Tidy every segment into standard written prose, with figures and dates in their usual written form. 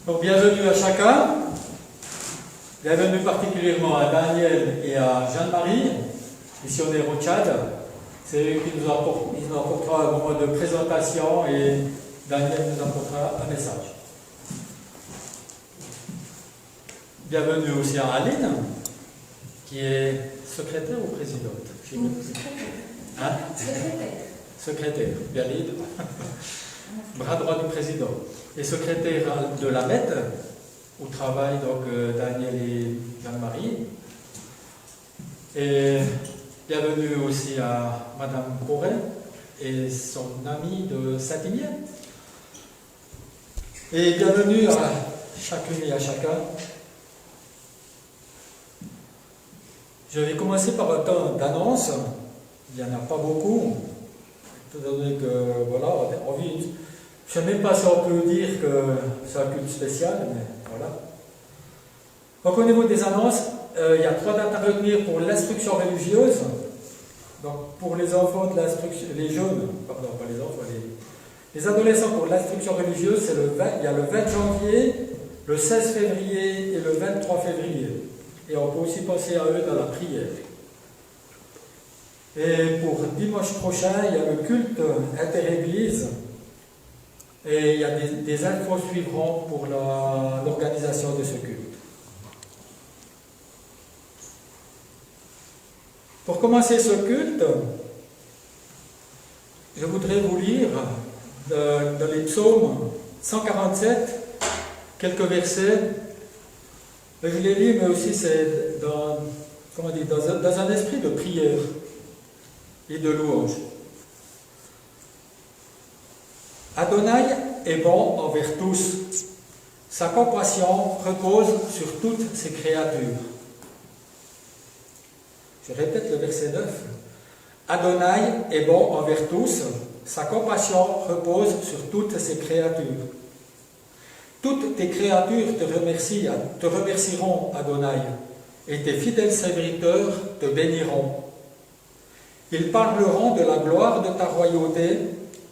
Donc bienvenue à chacun, bienvenue particulièrement à Daniel et à Jeanne-Marie, missionnaires au Tchad. C'est eux qui nous apportera un moment de présentation et Daniel nous apportera un message. Bienvenue aussi à Aline, qui est secrétaire ou présidente? Hein? Secrétaire, bien libre. Bras droit du président. Et secrétaire de la MET, où travaillent donc Daniel et Jeanne-Marie. Et bienvenue aussi à Madame Corret et son amie de Saint-Imier. Et bienvenue à chacune et à chacun. Je vais commencer par un temps d'annonce. Il n'y en a pas beaucoup, étant donné que, voilà, on vit. Je ne sais même pas si on peut dire que c'est un culte spécial, mais voilà. Donc, au niveau des annonces, il y a 3 dates à retenir pour l'instruction religieuse. Donc, pour les enfants de l'instruction, les jeunes, pardon, pas les enfants, les adolescents pour l'instruction religieuse, il y a le 20 janvier, le 16 février et le 23 février. Et on peut aussi penser à eux dans la prière. Et pour dimanche prochain, il y a le culte inter-église. Et il y a des infos suivront pour l'organisation de ce culte. Pour commencer ce culte, je voudrais vous lire dans les psaumes 147, quelques versets. Je les lis, mais aussi c'est dans un esprit de prière et de louange. Adonai est bon envers tous. Sa compassion repose sur toutes ses créatures. Je répète le verset 9. Adonai est bon envers tous. Sa compassion repose sur toutes ses créatures. Toutes tes créatures te remercieront, Adonai, et tes fidèles serviteurs te béniront. Ils parleront de la gloire de ta royauté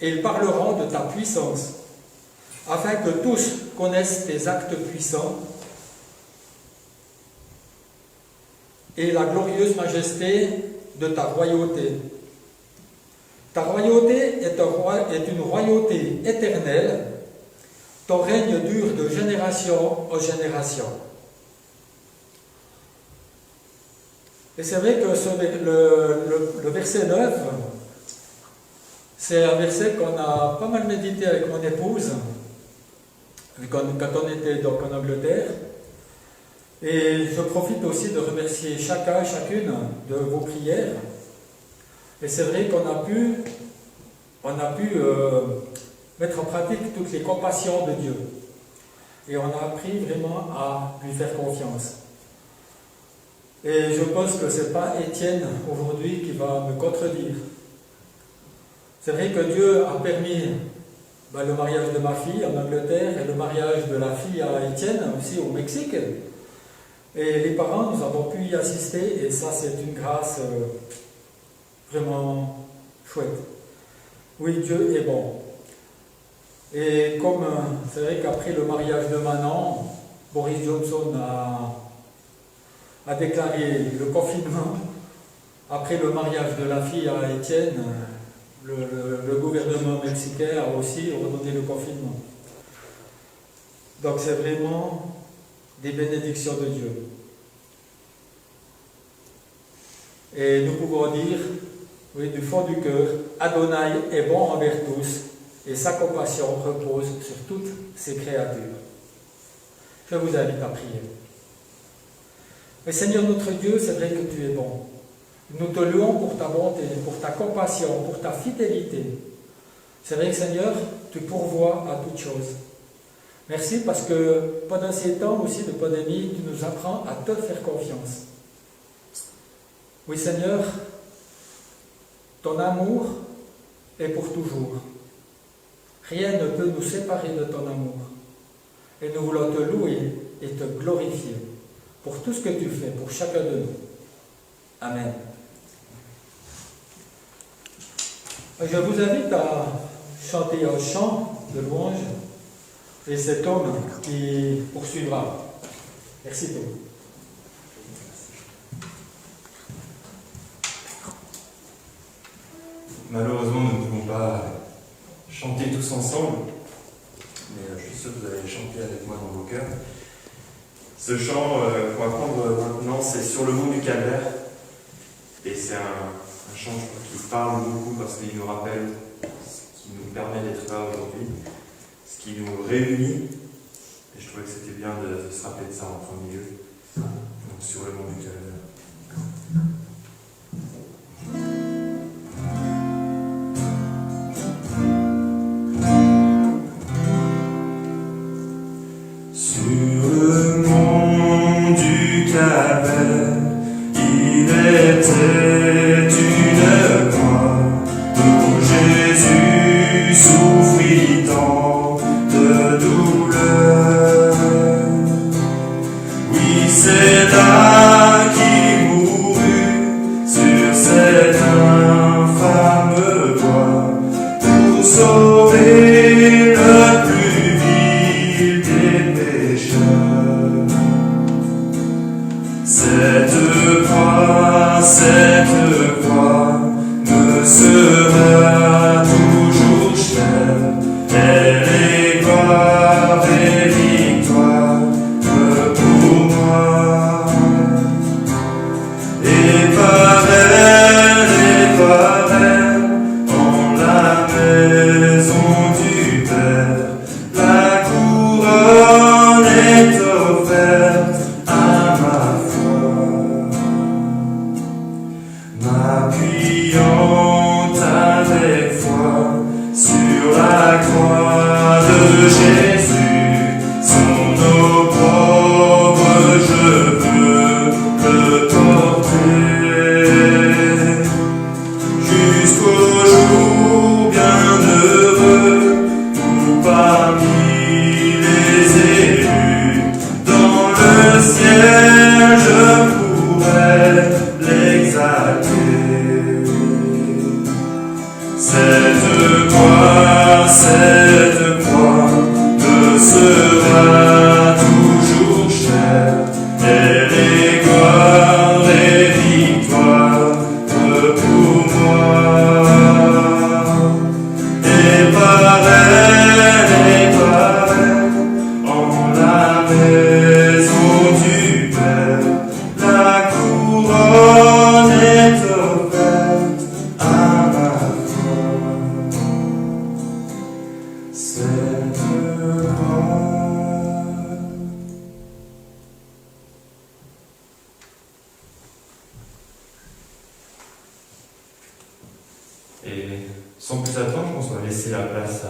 et ils parleront de ta puissance, afin que tous connaissent tes actes puissants et la glorieuse majesté de ta royauté. Ta royauté est une royauté éternelle. Ton règne dure de génération en génération. Et c'est vrai que le verset 9, c'est un verset qu'on a pas mal médité avec mon épouse, quand on était donc en Angleterre. Et je profite aussi de remercier chacun et chacune de vos prières. Et c'est vrai qu'on a pu mettre en pratique toutes les compassions de Dieu. Et on a appris vraiment à lui faire confiance. Et je pense que ce n'est pas Étienne aujourd'hui qui va me contredire. C'est vrai que Dieu a permis le mariage de ma fille en Angleterre et le mariage de la fille à Étienne aussi au Mexique. Et les parents, nous avons pu y assister et ça c'est une grâce vraiment chouette. Oui, Dieu est bon. Et comme c'est vrai qu'après le mariage de Manon, Boris Johnson a déclaré le confinement. Après le mariage de la fille à Étienne, le gouvernement mexicain a aussi redonné le confinement. Donc c'est vraiment des bénédictions de Dieu. Et nous pouvons dire, oui, du fond du cœur, Adonai est bon envers tous, et sa compassion repose sur toutes ses créatures. Je vous invite à prier. Mais Seigneur notre Dieu, c'est vrai que tu es bon. Nous te louons pour ta bonté, pour ta compassion, pour ta fidélité. C'est vrai que Seigneur, tu pourvois à toutes choses. Merci parce que pendant ces temps aussi de pandémie, tu nous apprends à te faire confiance. Oui Seigneur, ton amour est pour toujours. Rien ne peut nous séparer de ton amour. Et nous voulons te louer et te glorifier pour tout ce que tu fais, pour chacun de nous. Amen. Je vous invite à chanter un chant de louange et cet homme qui poursuivra. Merci Tom. Malheureusement, nous ne pouvons pas chanter tous ensemble, mais je suis sûr que vous allez chanter avec moi dans vos cœurs. Ce chant qu'on va prendre maintenant, c'est Sur le mont du Calvaire. Et c'est un chant qui parle beaucoup parce qu'il nous rappelle ce qui nous permet d'être là aujourd'hui, ce qui nous réunit. Et je trouvais que c'était bien de se rappeler de ça en premier lieu. Donc, Sur le mont du Calvaire. Il était une croix où Jésus souffrit tant de douleur. Oui, c'est là qu'il mourut sur cette infâme croix pour sauver le plus vil des pécheurs. Cette croix me sera toujours chère. Elle est gloire et victoire pour moi. Et par elle, en la maison du Père, la couronne est offerte à ma foi. M'appuyant avec foi sur la croix de Jésus, son opprobre je veux le porter jusqu'au jour bienheureux où parmi les élus dans le ciel je pourrai l'exalter. Cette croix me sera toujours chère. Elle est gloire et victoire pour moi. Et par elle, en la maison du Père, la couronne est offerte à ma foi. Cette croix. Et sans plus attendre, je pense qu'on va laisser la place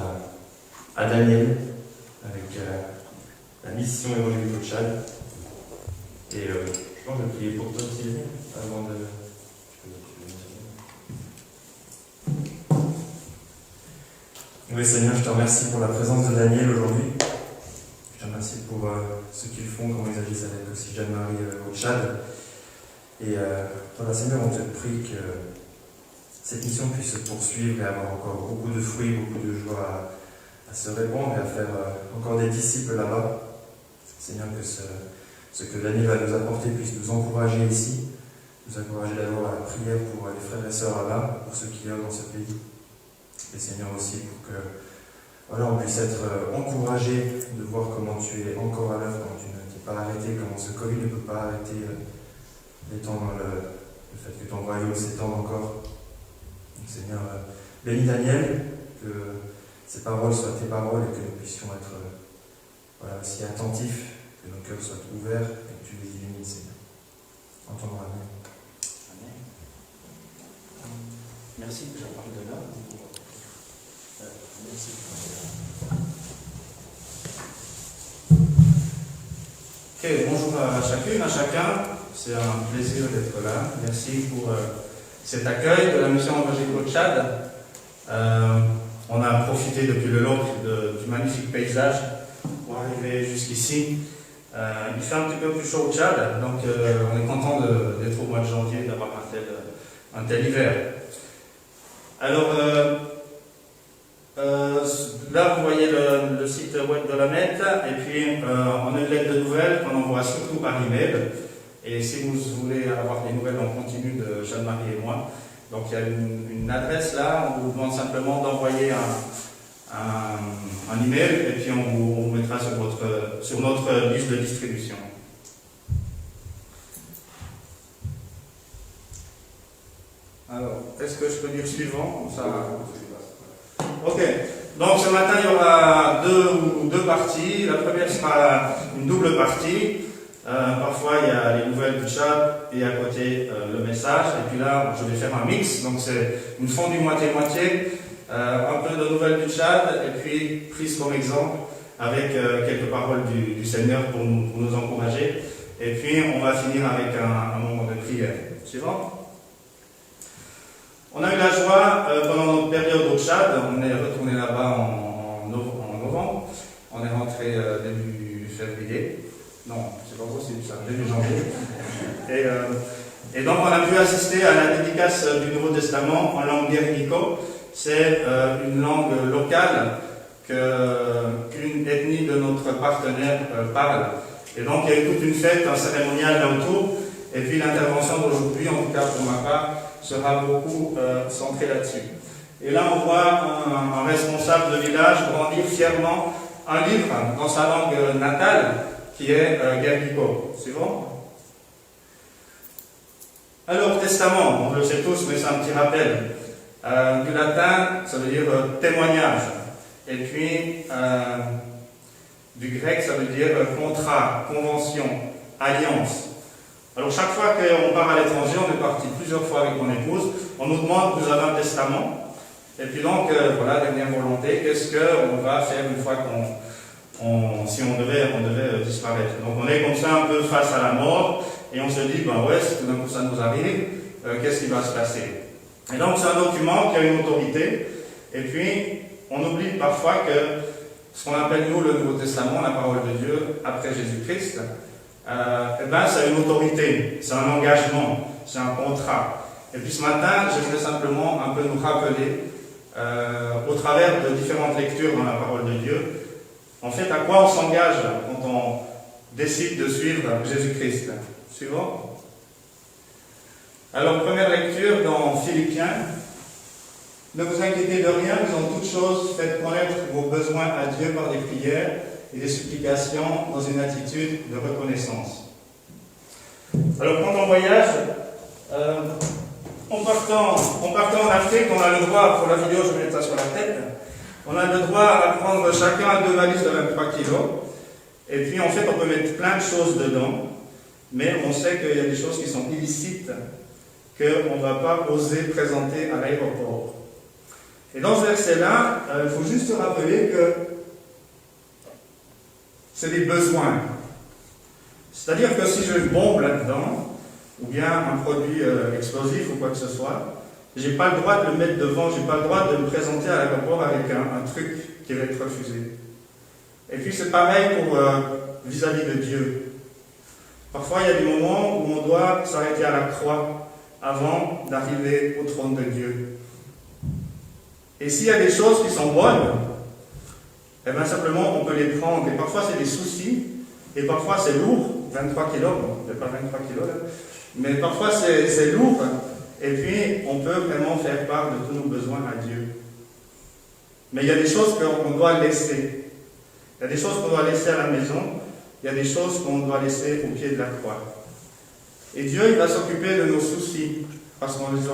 à Daniel avec la mission évangélique au Tchad. Et je pense que je vais prier pour toi, Sylvie, avant de... Oui, Seigneur, je te remercie pour la présence de Daniel aujourd'hui. Je te remercie pour ce qu'ils font, comment ils agissent avec aussi Jeanne-Marie au Tchad. Et voilà, Seigneur, on te prie que cette mission puisse se poursuivre et avoir encore beaucoup de fruits, beaucoup de joie à se répandre et à faire encore des disciples là-bas. Seigneur, que ce que Daniel va nous apporter puisse nous encourager ici, nous encourager d'abord à la prière pour les frères et sœurs là-bas, pour ceux qui œuvrent dans ce pays. Et Seigneur aussi pour que voilà, on puisse être encouragé de voir comment tu es encore à l'œuvre, comment tu ne t'es pas arrêté, comment ce Covid ne peut pas arrêter d'étendre le fait que ton royaume s'étende encore. Donc, Seigneur, bénis Daniel, que ces paroles soient tes paroles et que nous puissions être voilà, aussi attentifs, que nos cœurs soient ouverts et que tu les illumines, Seigneur. Entends-nous, Amen. Amen. Merci que j'en parle de là. Merci. Ok, bonjour à chacune, à chacun. C'est un plaisir d'être là. Merci pour cet accueil de la mission évangélique au Tchad. On a profité depuis le long du magnifique paysage pour arriver jusqu'ici. Il fait un petit peu plus chaud au Tchad, donc on est content d'être au mois de janvier, d'avoir un tel hiver. Alors, là, vous voyez le site web de la MED. on a une lettre de nouvelles qu'on envoie surtout par email. Et si vous voulez avoir des nouvelles en continu de Jeanne-Marie et moi, donc il y a une adresse là, on vous demande simplement d'envoyer un email et puis on vous mettra sur notre liste de distribution. Alors, est-ce que je peux dire suivant ça... Ok, donc ce matin il y aura deux parties. La première sera une double partie. Parfois il y a les nouvelles du chat et à côté le message. Et puis là, je vais faire un mix. Donc c'est une fondue moitié-moitié. Un peu de nouvelles du chat et puis prise comme exemple avec quelques paroles du Seigneur pour nous encourager. Et puis on va finir avec un moment de prière. Suivant. On a eu la joie pendant notre période au Tchad, on est retourné là-bas en novembre, on est rentré début février, non, c'est pas possible ça, début janvier. Et donc on a pu assister à la dédicace du Nouveau Testament en langue guerrico. C'est une langue locale qu'une ethnie de notre partenaire parle. Et donc il y a eu toute une fête, un cérémonial là autour, et puis l'intervention d'aujourd'hui, en tout cas pour ma part, sera beaucoup centré là-dessus. Et là, on voit un responsable de village brandir fièrement un livre dans sa langue natale, qui est guerrico. Suivant. Alors, testament, on le sait tous, mais c'est un petit rappel. Du latin, ça veut dire témoignage. Et puis, du grec, ça veut dire contrat, convention, alliance. Alors chaque fois qu'on part à l'étranger, on est parti plusieurs fois avec mon épouse, on nous demande, vous avez un testament, et puis donc, voilà, dernière volonté, qu'est-ce qu'on va faire une fois si on devait disparaître. Donc on est comme ça un peu face à la mort, et on se dit, ben ouais, si tout d'un coup ça nous arrive, qu'est-ce qui va se passer? Et donc c'est un document qui a une autorité, et puis on oublie parfois que ce qu'on appelle nous le Nouveau Testament, la parole de Dieu, après Jésus-Christ, c'est une autorité, c'est un engagement, c'est un contrat. Et puis ce matin, je voulais simplement un peu nous rappeler, au travers de différentes lectures dans la parole de Dieu, en fait, à quoi on s'engage quand on décide de suivre Jésus-Christ. Suivant. Alors, première lecture dans Philippiens. Ne vous inquiétez de rien, mais en toute chose, faites connaître vos besoins à Dieu par des prières et des supplications dans une attitude de reconnaissance. Alors quand on voyage, en partant en Afrique, on a le droit, pour la vidéo je vais mettre ça sur la tête, on a le droit à prendre chacun 2 valises de 23 kilos, et puis en fait on peut mettre plein de choses dedans, mais on sait qu'il y a des choses qui sont illicites, qu'on ne va pas oser présenter à l'aéroport. Et dans ce verset-là, il faut juste se rappeler que c'est des besoins. C'est-à-dire que si j'ai une bombe là-dedans, ou bien un produit explosif ou quoi que ce soit, je n'ai pas le droit de le mettre devant, je n'ai pas le droit de me présenter à l'aéroport avec un truc qui va être refusé. Et puis c'est pareil pour vis-à-vis de Dieu. Parfois il y a des moments où on doit s'arrêter à la croix avant d'arriver au trône de Dieu. Et s'il y a des choses qui sont bonnes, eh bien simplement on peut les prendre. Et parfois c'est des soucis, et parfois c'est lourd, 23 kilos, bon, peut-être pas 23 kilos là, mais parfois c'est lourd, et puis on peut vraiment faire part de tous nos besoins à Dieu. Mais il y a des choses qu'on doit laisser. Il y a des choses qu'on doit laisser à la maison, il y a des choses qu'on doit laisser au pied de la croix. Et Dieu, il va s'occuper de nos soucis, parce qu'on lui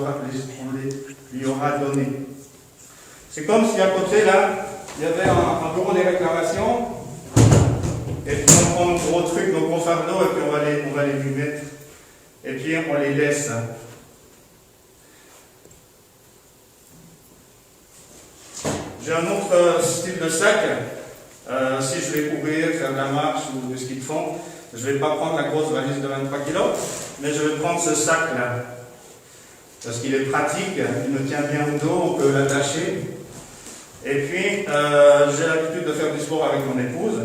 aura donné. C'est comme si à côté, là, il y avait un bureau des réclamations, et puis on prend nos gros trucs, nos gros fardeaux, et puis on va les lui mettre. Et puis on les laisse. J'ai un autre style de sac. Si je vais courir, faire de la marche ou du ski de fond, je ne vais pas prendre la grosse valise de 23 kg, mais je vais prendre ce sac-là. Parce qu'il est pratique, il me tient bien au dos, on peut l'attacher. Et puis, j'ai l'habitude de faire du sport avec mon épouse.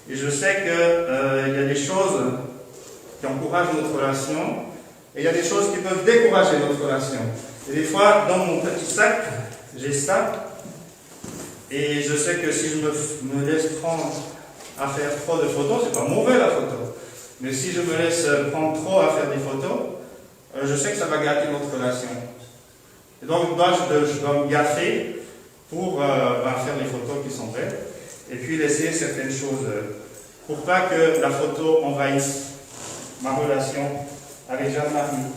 Et je sais qu'il y a des choses qui encouragent notre relation, et il y a des choses qui peuvent décourager notre relation. Et des fois, dans mon petit sac, j'ai ça. Et je sais que si je me laisse prendre à faire trop de photos, c'est pas mauvais la photo. Mais si je me laisse prendre trop à faire des photos, je sais que ça va gâter notre relation. Et donc je dois me gaffer pour faire les photos qui sont belles, et puis laisser certaines choses pour pas que la photo envahisse ma relation avec Jeanne-Marie.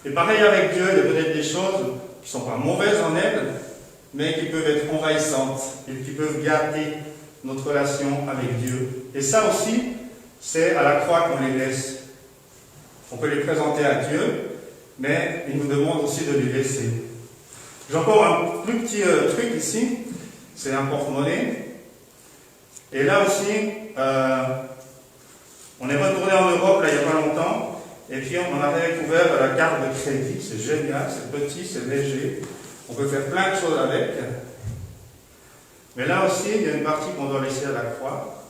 Et pareil avec Dieu, il y a peut-être des choses qui ne sont pas mauvaises en elles, mais qui peuvent être envahissantes et qui peuvent gâter notre relation avec Dieu. Et ça aussi, c'est à la croix qu'on les laisse. On peut les présenter à Dieu, mais il nous demande aussi de les laisser. J'ai encore un plus petit truc ici, c'est un porte-monnaie. Et là aussi, on est retourné en Europe là, il n'y a pas longtemps, et puis on a découvert la carte de crédit. C'est génial, c'est petit, c'est léger. On peut faire plein de choses avec. Mais là aussi, il y a une partie qu'on doit laisser à la croix,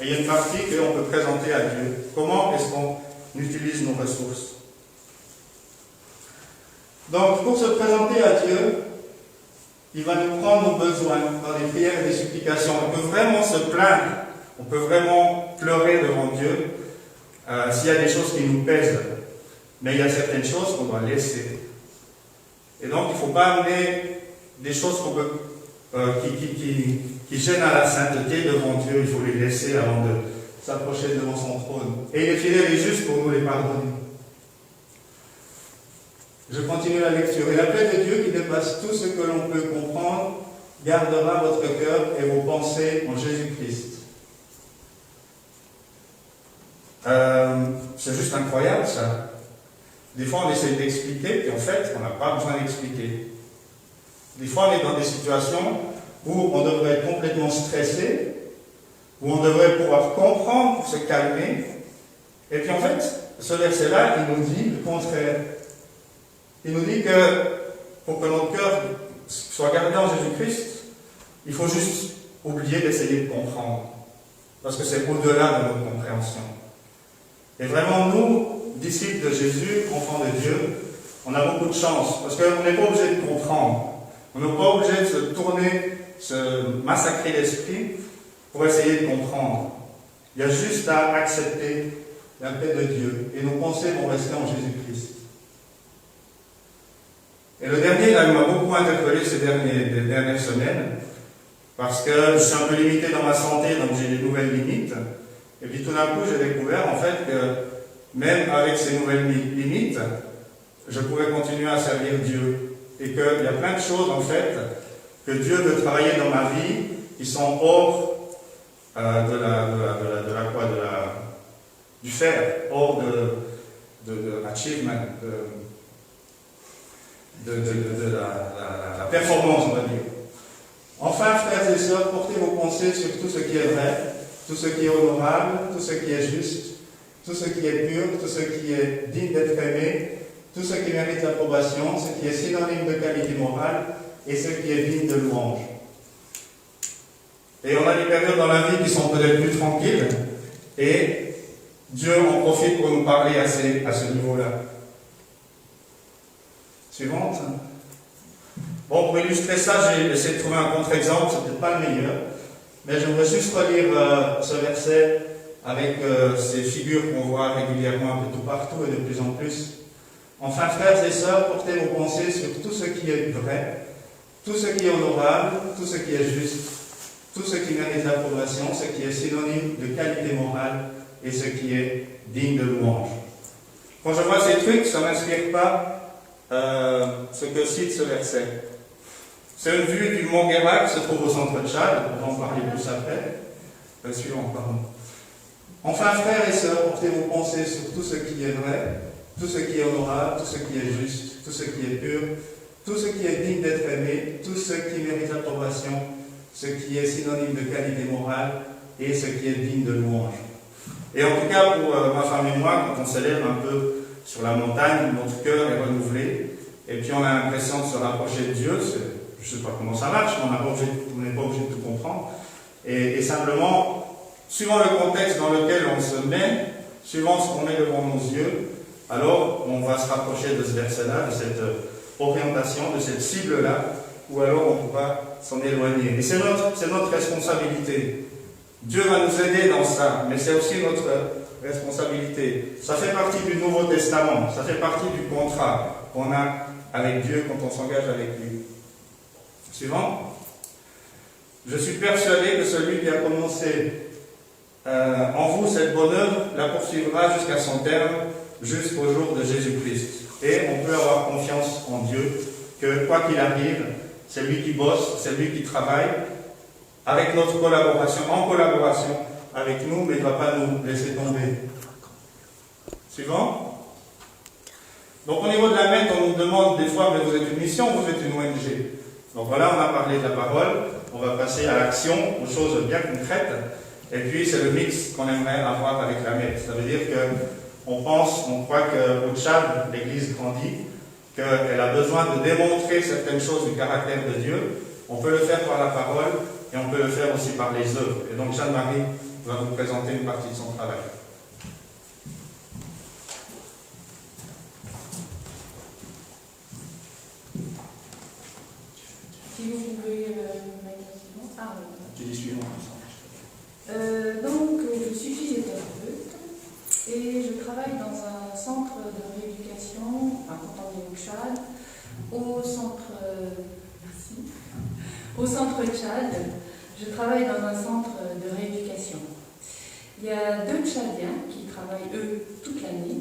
et il y a une partie qu'on peut présenter à Dieu. Comment est-ce qu'on utilise nos ressources? Donc, pour se présenter à Dieu, il va nous prendre nos besoins dans des prières et des supplications. On peut vraiment se plaindre, on peut vraiment pleurer devant Dieu s'il y a des choses qui nous pèsent. Mais il y a certaines choses qu'on doit laisser. Et donc, il ne faut pas amener des choses qu'on peut, qui gênent à la sainteté devant Dieu. Il faut les laisser avant de s'approcher devant son trône. Et il est fidèle et juste pour nous les pardonner. Je continue la lecture. Et la paix de Dieu qui dépasse tout ce que l'on peut comprendre gardera votre cœur et vos pensées en Jésus-Christ. C'est juste incroyable ça. Des fois on essaie d'expliquer et en fait on n'a pas besoin d'expliquer. Des fois on est dans des situations où on devrait être complètement stressé, où on devrait pouvoir comprendre pour se calmer. Et puis en fait, ce verset-là, il nous dit le contraire. Il nous dit que pour que notre cœur soit gardé en Jésus-Christ, il faut juste oublier d'essayer de comprendre. Parce que c'est au-delà de notre compréhension. Et vraiment, nous, disciples de Jésus, enfants de Dieu, on a beaucoup de chance. Parce qu'on n'est pas obligé de comprendre. On n'est pas obligé de se tourner, se massacrer l'esprit pour essayer de comprendre. Il y a juste à accepter la paix de Dieu. Et nos pensées vont rester en Jésus-Christ. Et le dernier, là, il m'a beaucoup interpellé ces dernières semaines, parce que je suis un peu limité dans ma santé, donc j'ai des nouvelles limites. Et puis tout d'un coup, j'ai découvert en fait que même avec ces nouvelles limites, je pouvais continuer à servir Dieu. Et qu'il y a plein de choses en fait que Dieu veut travailler dans ma vie qui sont hors du faire, hors de l'achievement, de la performance, on va dire. Enfin, frères et sœurs, portez vos pensées sur tout ce qui est vrai, tout ce qui est honorable, tout ce qui est juste, tout ce qui est pur, tout ce qui est digne d'être aimé, tout ce qui mérite l'approbation, ce qui est synonyme de qualité morale et ce qui est digne de louange. Et on a des périodes dans la vie qui sont peut-être plus tranquilles et Dieu en profite pour nous parler à ce niveau-là. Suivante. Bon, pour illustrer ça, j'ai essayé de trouver un contre-exemple, c'est peut-être pas le meilleur, mais j'aimerais juste relire ce verset avec ces figures qu'on voit régulièrement un peu tout partout et de plus en plus. Enfin, frères et sœurs, portez vos pensées sur tout ce qui est vrai, tout ce qui est honorable, tout ce qui est juste, tout ce qui mérite l'approbation, ce qui est synonyme de qualité morale et ce qui est digne de louange. Quand je vois ces trucs, ça ne m'inspire pas ce que cite ce verset. C'est une vue du mont Guérac qui se trouve au centre de Tchad, on va en parler plus après. Suivant, pardon. Enfin, frères et sœurs, portez vos pensées sur tout ce qui est vrai, tout ce qui est honorable, tout ce qui est juste, tout ce qui est pur, tout ce qui est digne d'être aimé, tout ce qui mérite l'approbation, ce qui est synonyme de qualité morale et ce qui est digne de louange. Et en tout cas, pour ma femme et moi, quand on s'élève un peu sur la montagne, notre cœur est renouvelé, et puis on a l'impression de se rapprocher de Dieu. Je ne sais pas comment ça marche, mais on n'est pas obligé de tout comprendre. Et simplement, suivant le contexte dans lequel on se met, suivant ce qu'on met devant nos yeux, alors on va se rapprocher de ce verset-là, de cette orientation, de cette cible-là, ou alors on va s'en éloigner. Et c'est notre responsabilité. Dieu va nous aider dans ça, mais c'est aussi notre responsabilité. Ça fait partie du Nouveau Testament, ça fait partie du contrat qu'on a avec Dieu quand on s'engage avec lui. Suivant. Je suis persuadé que celui qui a commencé en vous cette bonne œuvre la poursuivra jusqu'à son terme, jusqu'au jour de Jésus-Christ. Et on peut avoir confiance en Dieu, que quoi qu'il arrive, c'est lui qui bosse, c'est lui qui travaille, avec notre collaboration, en collaboration avec nous, mais il ne va pas nous laisser tomber. Suivant. Donc au niveau de la MET, on nous demande des fois, mais vous êtes une mission, vous êtes une ONG. Donc voilà, on a parlé de la parole, on va passer à l'action, aux choses bien concrètes, et puis c'est le mix qu'on aimerait avoir avec la MET. Ça veut dire qu'on pense, on croit qu'au Tchad, l'Église grandit, qu'elle a besoin de démontrer certaines choses du caractère de Dieu. On peut le faire par la parole, et on peut le faire aussi par les œuvres. Et donc Jeanne-Marie va vous présenter une partie de son travail. Si vous pouvez mettre suivant. Ah oui. Tu dis suivant. Donc, je suis physiothérapeute et je travaille dans un centre de rééducation, enfin, quand on est au Tchad, au centre Tchad. Je travaille dans un centre de rééducation. Il y a 2 Tchadiens qui travaillent, eux, toute l'année.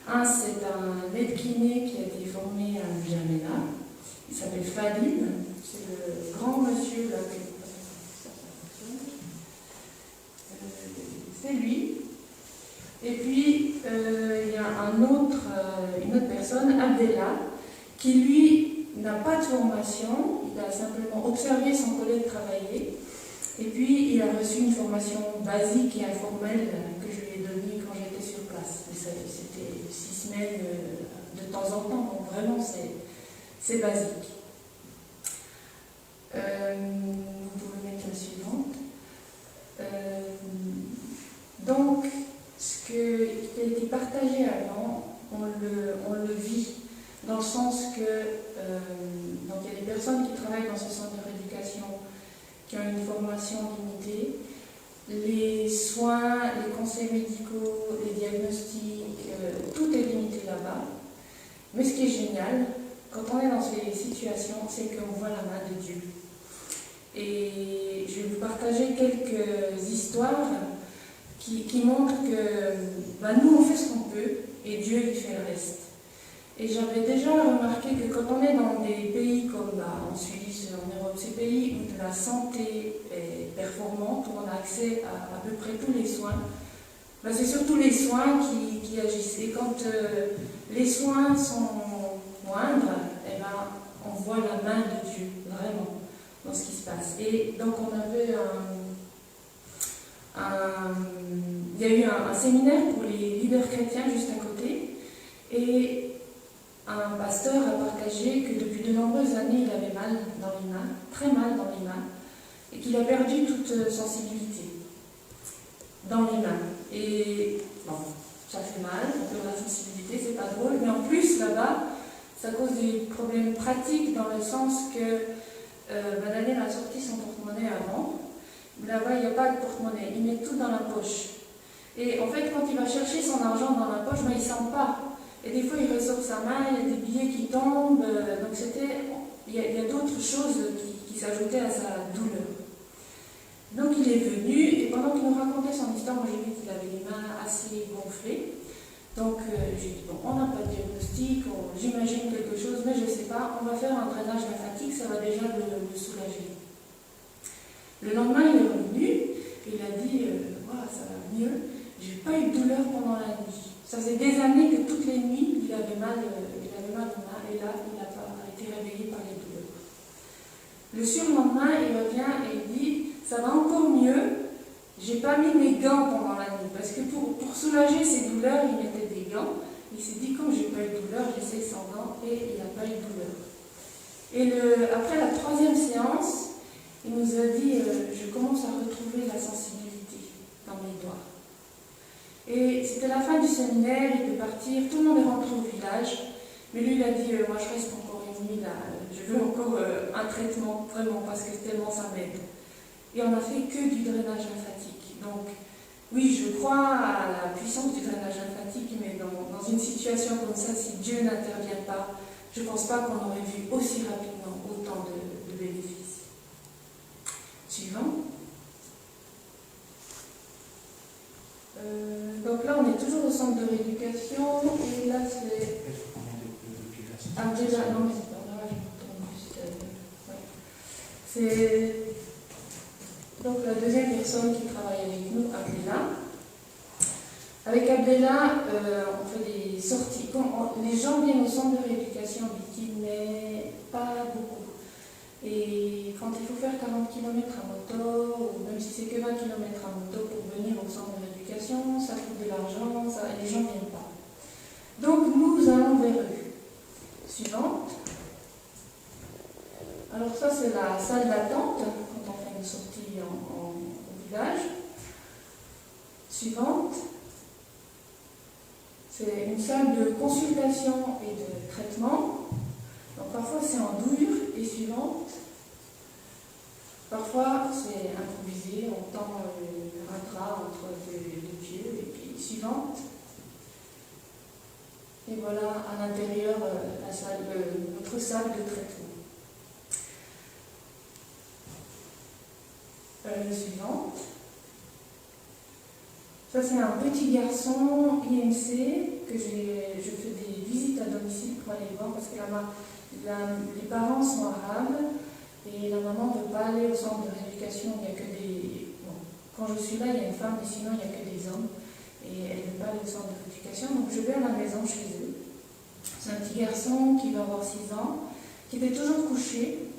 Un, c'est un aide-kiné qui a été formé à N'Djamena. Il s'appelle Fadil. C'est le grand monsieur là. C'est lui. Et puis, il y a une autre personne, Abdella, qui lui n'a pas de formation. Il a simplement observé son collègue travailler. Et puis, il a reçu une formation basique et informelle que je lui ai donnée quand j'étais sur place. C'était 6 semaines de temps en temps, donc vraiment, c'est basique. Vous pouvez mettre la suivante. Donc, ce qui a été partagé avant, on le vit, dans le sens que donc il y a des personnes qui travaillent dans ce centre de rééducation qui ont une formation limitée. Les soins, les conseils médicaux, les diagnostics, tout est limité là-bas. Mais ce qui est génial, quand on est dans ces situations, c'est qu'on voit la main de Dieu. Et je vais vous partager quelques histoires qui montrent que nous, on fait ce qu'on peut et Dieu, il fait le reste. Et j'avais déjà remarqué que quand on est dans des pays comme en Suisse, en Europe, ces pays où la santé est performante, où on a accès à peu près tous les soins, c'est surtout les soins qui agissent. Et quand les soins sont moindres, on voit la main de Dieu, vraiment, dans ce qui se passe. Et donc on avait il y a eu un séminaire pour les leaders chrétiens juste à côté, et un pasteur a partagé que depuis de nombreuses années, il avait mal dans les mains, très mal dans les mains, et qu'il a perdu toute sensibilité dans les mains. Et bon, ça fait mal, on perd la sensibilité, c'est pas drôle, mais en plus là-bas, ça cause des problèmes pratiques dans le sens que Daniel a sorti son porte-monnaie avant. Là-bas, il n'y a pas de porte-monnaie, il met tout dans la poche. Et en fait, quand il va chercher son argent dans la poche, il ne sent pas. Et des fois, il ressort sa main, il y a des billets qui tombent. Donc, il y a d'autres choses qui s'ajoutaient à sa douleur. Donc, il est venu, et pendant qu'il nous racontait son histoire, moi, j'ai vu qu'il avait les mains assez gonflées. Donc, j'ai dit, bon, on n'a pas de diagnostic, j'imagine quelque chose, mais je ne sais pas, on va faire un drainage lymphatique, ça va déjà le soulager. Le lendemain, il est revenu, et il a dit, ça va mieux, j'ai pas eu de douleur pendant la nuit. Ça faisait des années que toutes les nuits, il avait mal aux mains, et là, il n'a pas été réveillé par les douleurs. Le surlendemain, il revient et il dit, ça va encore mieux, j'ai pas mis mes gants pendant la nuit, parce que pour soulager ses douleurs, il mettait des gants. Il s'est dit, comme j'ai pas eu de douleur, j'essaie sans gants, et il n'a pas eu de douleur. Et après la 3e séance, il nous a dit, je commence à retrouver la sensibilité dans mes doigts. Et c'était la fin du séminaire, il devait partir, tout le monde est rentré au village, mais lui il a dit, moi je reste encore une nuit là, je veux encore un traitement, vraiment, parce que tellement ça m'aide. Et on n'a fait que du drainage lymphatique. Donc, oui, je crois à la puissance du drainage lymphatique, mais dans une situation comme ça, si Dieu n'intervient pas, je ne pense pas qu'on aurait vu aussi rapidement autant de bénéfices. Suivant. Donc là, on est toujours au centre de rééducation, et là, c'est Abdella. Non, mais c'est pas grave, je me tourne juste. C'est donc la deuxième personne qui travaille avec nous, Abdella. Avec Abdella, on fait des sorties. Les gens viennent au centre de rééducation en bikini, mais pas beaucoup. Et quand il faut faire 40 km à moto, ou même si c'est que 20 km à moto pour venir au centre de rééducation, ça coûte de l'argent, les gens ne viennent pas. Donc nous allons vers eux. Suivante. Alors ça c'est la salle d'attente, quand on fait une sortie au village. Suivante. C'est une salle de consultation et de traitement. Donc parfois c'est en douille et suivante. Parfois c'est improvisé, on tend un drap entre deux pieds et puis suivante. Et voilà à l'intérieur notre salle de traitement. Suivante. Ça c'est un petit garçon IMC que je fais des visites à domicile pour aller voir parce que les parents sont arabes et la maman ne veut pas aller au centre de rééducation. Il n'y a que des... Bon, quand je suis là, il y a une femme, mais sinon il n'y a que des hommes. Et elle ne veut pas aller au centre de rééducation. Donc je vais à la maison chez eux. C'est un petit garçon qui va avoir 6 ans, qui était toujours couché.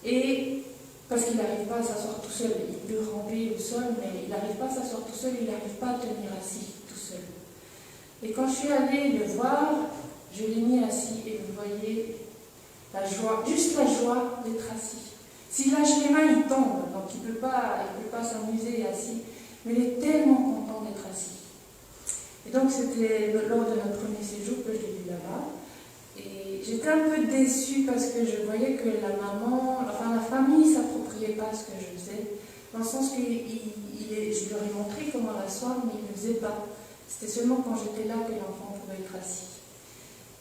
Et parce qu'il n'arrive pas à s'asseoir tout seul. Il peut ramper au sol, mais il n'arrive pas à s'asseoir tout seul, il n'arrive pas à tenir assis tout seul. Et quand je suis allée le voir, je l'ai mis assis et vous voyez la joie, juste la joie d'être assis. S'il lâche les mains, il tombe, donc il ne peut pas s'amuser assis, mais il est tellement content d'être assis. Et donc c'était lors de notre premier séjour que je l'ai vu là-bas. Et j'étais un peu déçue parce que je voyais que la famille ne s'appropriait pas ce que je faisais, dans le sens que je leur ai montré comment l'asseoir, mais ils ne le faisaient pas. C'était seulement quand j'étais là que l'enfant pouvait être assis.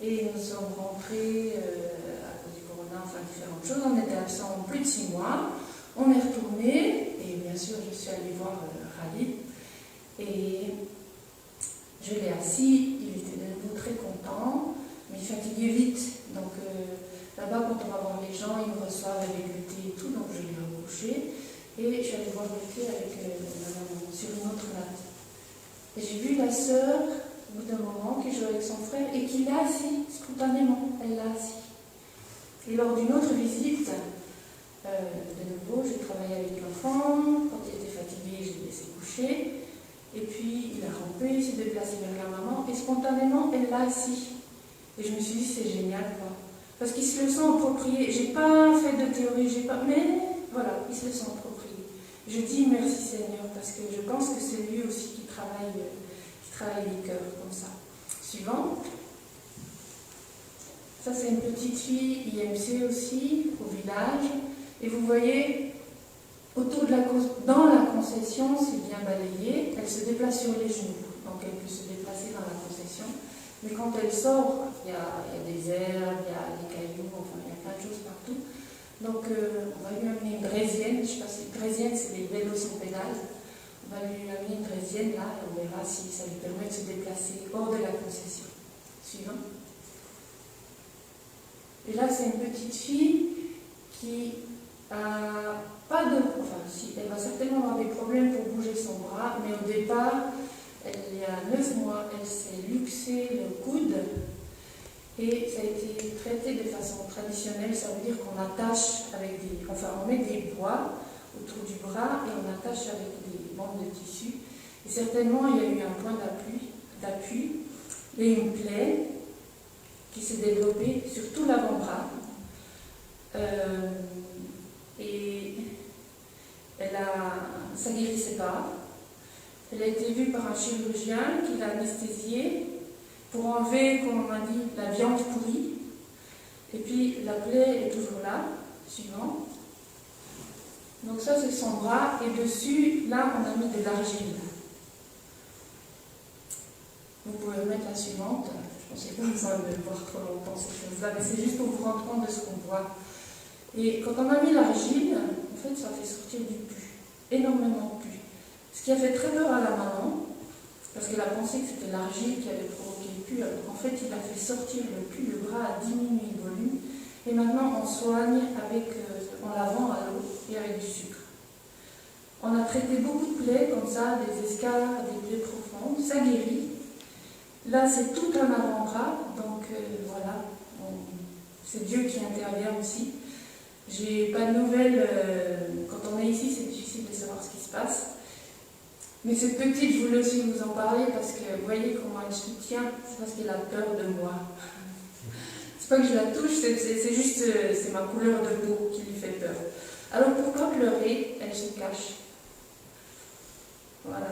Et nous sommes rentrés à cause du corona, enfin différentes choses. On était absents plus de 6 mois. On est retourné, et bien sûr, je suis allée voir Khalid. Et je l'ai assis, il était de nouveau très content. Mais il fatiguait vite, donc là-bas quand on va voir les gens, ils me reçoivent avec le thé et tout, donc je l'ai recouché et je suis allée voir le thé avec ma maman sur une autre natte. Et j'ai vu la sœur, au bout d'un moment, qui jouait avec son frère et qui l'a assis, spontanément, elle l'a assis. Et lors d'une autre visite, de nouveau, j'ai travaillé avec l'enfant, quand il était fatigué, je l'ai laissé coucher, et puis il a rampé, il s'est déplacé vers la maman, et spontanément, elle l'a assis. Et je me suis dit, c'est génial, quoi. Parce qu'ils se le sont approprié. J'ai pas fait de théorie, mais voilà, ils se le sont appropriés. Je dis merci Seigneur, parce que je pense que c'est lui aussi qui travaille les cœurs comme ça. Suivant. Ça, c'est une petite fille IMC aussi, au village. Et vous voyez, dans la concession, c'est bien balayé, elle se déplace sur les genoux. Donc elle peut se déplacer dans la concession. Mais quand elle sort, il y a des herbes, il y a des cailloux, enfin il y a plein de choses partout. Donc on va lui amener une draisienne, je ne sais pas si draisienne c'est les vélos sans pédale. On va lui amener une draisienne là et on verra si ça lui permet de se déplacer hors de la concession. Suivant. Et là c'est une petite fille qui a pas de... Enfin si, elle va certainement avoir des problèmes pour bouger son bras, mais au départ... Il y a 9 mois, elle s'est luxé le coude et ça a été traité de façon traditionnelle. Ça veut dire qu'on attache on met des bois autour du bras et on attache avec des bandes de tissu. Et certainement, il y a eu un point d'appui et une plaie qui s'est développée sur tout l'avant-bras. Et ça ne guérissait pas. Elle a été vue par un chirurgien qui l'a anesthésiée pour enlever, comme on m'a dit, la viande pourrie. Et puis la plaie est toujours là. Suivant. Donc ça c'est son bras, et dessus, là on a mis de l'argile. Vous pouvez mettre la suivante. Je pense qu'il n'y a pas besoin de voir trop longtemps ces choses-là, mais c'est juste pour vous rendre compte de ce qu'on voit. Et quand on a mis l'argile, en fait ça fait sortir du pu, énormément de pu. Ce qui a fait très peur à la maman, parce qu'elle a pensé que c'était l'argile qui avait provoqué le pu, alors qu'en fait il a fait sortir le pu, le bras a diminué le volume, et maintenant on soigne en lavant à l'eau et avec du sucre. On a traité beaucoup de plaies comme ça, des escarres, des plaies profondes, ça guérit. Là c'est tout un avant-bras, donc voilà, c'est Dieu qui intervient aussi. J'ai pas de nouvelles, quand on est ici c'est difficile de savoir ce qui se passe. Mais cette petite, je voulais aussi vous en parler parce que vous voyez comment elle se tient, c'est parce qu'elle a peur de moi. C'est pas que je la touche, c'est juste, c'est ma couleur de peau qui lui fait peur. Alors pourquoi pleurer? Elle se cache. Voilà.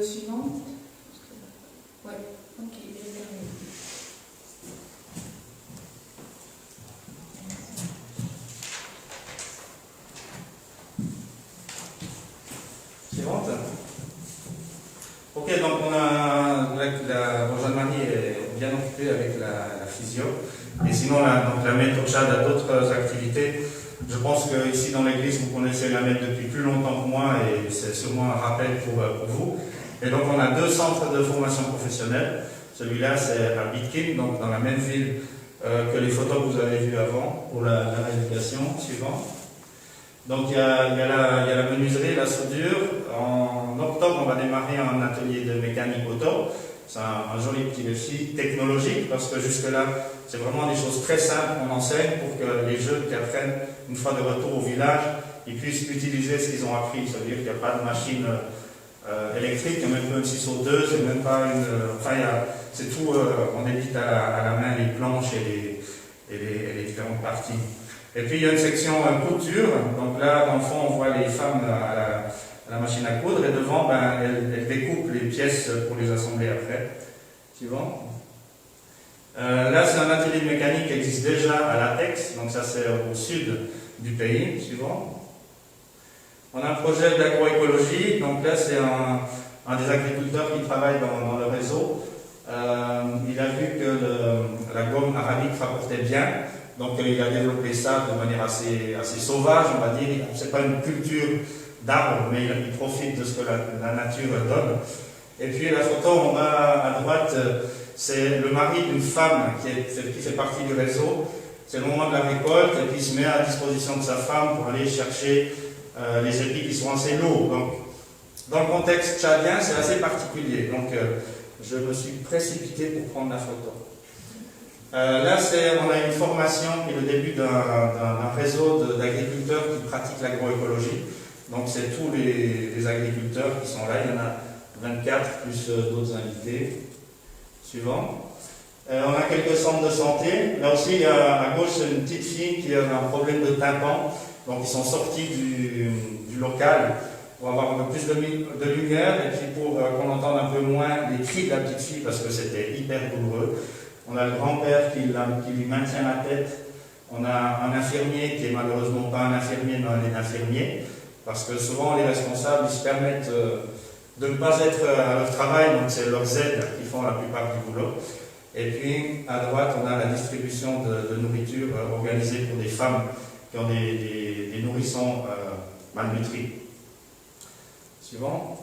Suivante. Ouais, ok, j'ai terminé. Suivante. Ok, donc on a Jeanne-Marie est bien occupée avec la physio. Et sinon, la Mette au Tchad a d'autres activités. Je pense qu'ici dans l'église, vous connaissez la Mette depuis plus longtemps que moi et c'est sûrement un rappel pour vous. Et donc on a 2 centres de formation professionnelle. Celui-là, c'est à Bitkin, donc dans la même ville que les photos que vous avez vues avant pour la rééducation suivante. Donc il y a la menuiserie, la soudure. En octobre, on va démarrer un atelier de mécanique auto. C'est un joli petit défi technologique parce que jusque-là, c'est vraiment des choses très simples qu'on enseigne pour que les jeunes qui apprennent, une fois de retour au village, ils puissent utiliser ce qu'ils ont appris. Ça veut dire qu'il n'y a pas de machine électrique, il n'y a même pas une scie sauteuse, il n'y a même pas une... c'est tout, on édite à la main les planches et les différentes parties. Et puis il y a une section couture, donc là dans le fond on voit les femmes à la machine à coudre et devant elles découpent les pièces pour les assembler après. Suivant. Là c'est un atelier de mécanique qui existe déjà à Latex, donc ça c'est au sud du pays. Suivant. On a un projet d'agroécologie, donc là c'est un des agriculteurs qui travaille dans le réseau. Il a vu que la gomme arabique rapportait bien. Donc il a développé ça de manière assez sauvage, on va dire. C'est pas une culture d'arbres, mais il profite de ce que la nature donne. Et puis la photo, on a à droite, c'est le mari d'une femme qui fait partie du réseau. C'est le moment de la récolte, et puis il se met à disposition de sa femme pour aller chercher les épis qui sont assez lourds. Donc, dans le contexte tchadien, c'est assez particulier. Donc je me suis précipité pour prendre la photo. Là, on a une formation qui est le début d'un réseau d'agriculteurs qui pratiquent l'agroécologie. Donc, c'est tous les agriculteurs qui sont là. Il y en a 24, plus d'autres invités. Suivant. On a quelques centres de santé. Là aussi, à gauche, c'est une petite fille qui a un problème de tympan. Donc, ils sont sortis du local pour avoir un peu plus de lumière et puis pour qu'on entende un peu moins les cris de la petite fille parce que c'était hyper douloureux. On a le grand-père qui lui maintient la tête. On a un infirmier qui est malheureusement pas un infirmier, mais un infirmier. Parce que souvent, les responsables, ils se permettent de ne pas être à leur travail, donc c'est leurs aides qui font la plupart du boulot. Et puis, à droite, on a la distribution de nourriture organisée pour des femmes qui ont des nourrissons malnutris. Suivant.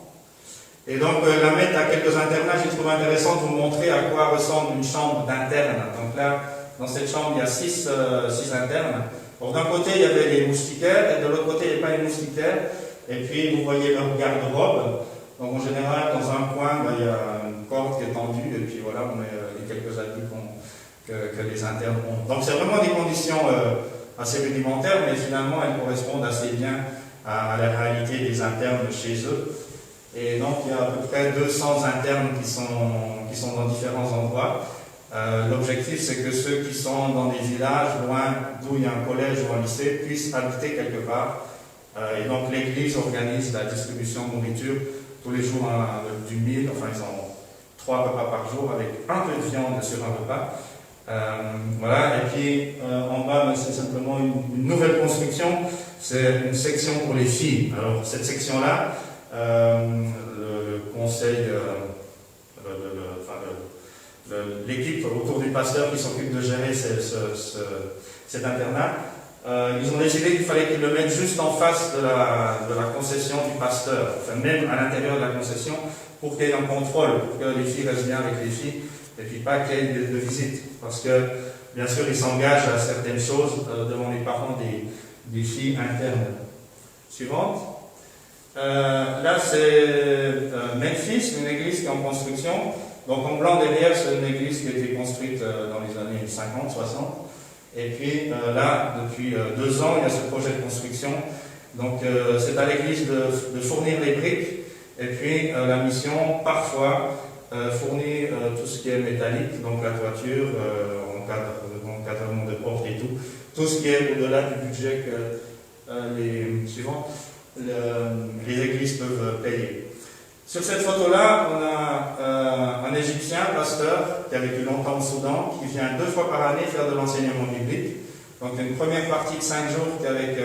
Et donc, la Mette a quelques internats. J'ai trouvé intéressant de vous montrer à quoi ressemble une chambre d'interne. Donc là, dans cette chambre, il y a 6 internes. Donc d'un côté, il y avait les moustiquaires, et de l'autre côté, il n'y avait pas les moustiquaires. Et puis, vous voyez leur garde-robe. Donc en général, dans un coin, il y a une corde qui est tendue, et puis voilà, on met les quelques habits que les internes ont. Donc c'est vraiment des conditions assez rudimentaires, mais finalement, elles correspondent assez bien à la réalité des internes chez eux. Et donc, il y a à peu près 200 internes qui sont dans différents endroits. L'objectif, c'est que ceux qui sont dans des villages loin d'où il y a un collège ou un lycée puissent habiter quelque part. Et donc, l'Église organise la distribution de nourriture tous les jours du mil. Enfin, ils ont 3 repas par jour avec un peu de viande sur un repas. Voilà, et puis en bas, c'est simplement une nouvelle construction, c'est une section pour les filles. Alors, cette section-là, le conseil, l'équipe autour du pasteur qui s'occupe de gérer cet internat, ils ont décidé qu'il fallait qu'ils le mettent juste en face de la concession du pasteur, enfin même à l'intérieur de la concession, pour qu'il y ait un contrôle, pour que les filles restent bien avec les filles, et puis pas qu'il y ait de visite. Parce que, bien sûr, ils s'engagent à certaines choses devant les parents des filles internes. Suivante. Là, c'est Memphis, une église qui est en construction. Donc en blanc derrière, c'est une église qui a été construite dans les années 50, 60. Et puis là, depuis 2 ans, il y a ce projet de construction. Donc c'est à l'église de fournir les briques. Et puis la mission, parfois, fournit tout ce qui est métallique, donc la toiture, encadrement de portes et tout ce qui est au-delà du budget que les églises peuvent payer. Sur cette photo-là, on a un Égyptien, pasteur, qui a vécu longtemps au Soudan, qui vient 2 fois par année faire de l'enseignement biblique. Donc une première partie de 5 jours qui est avec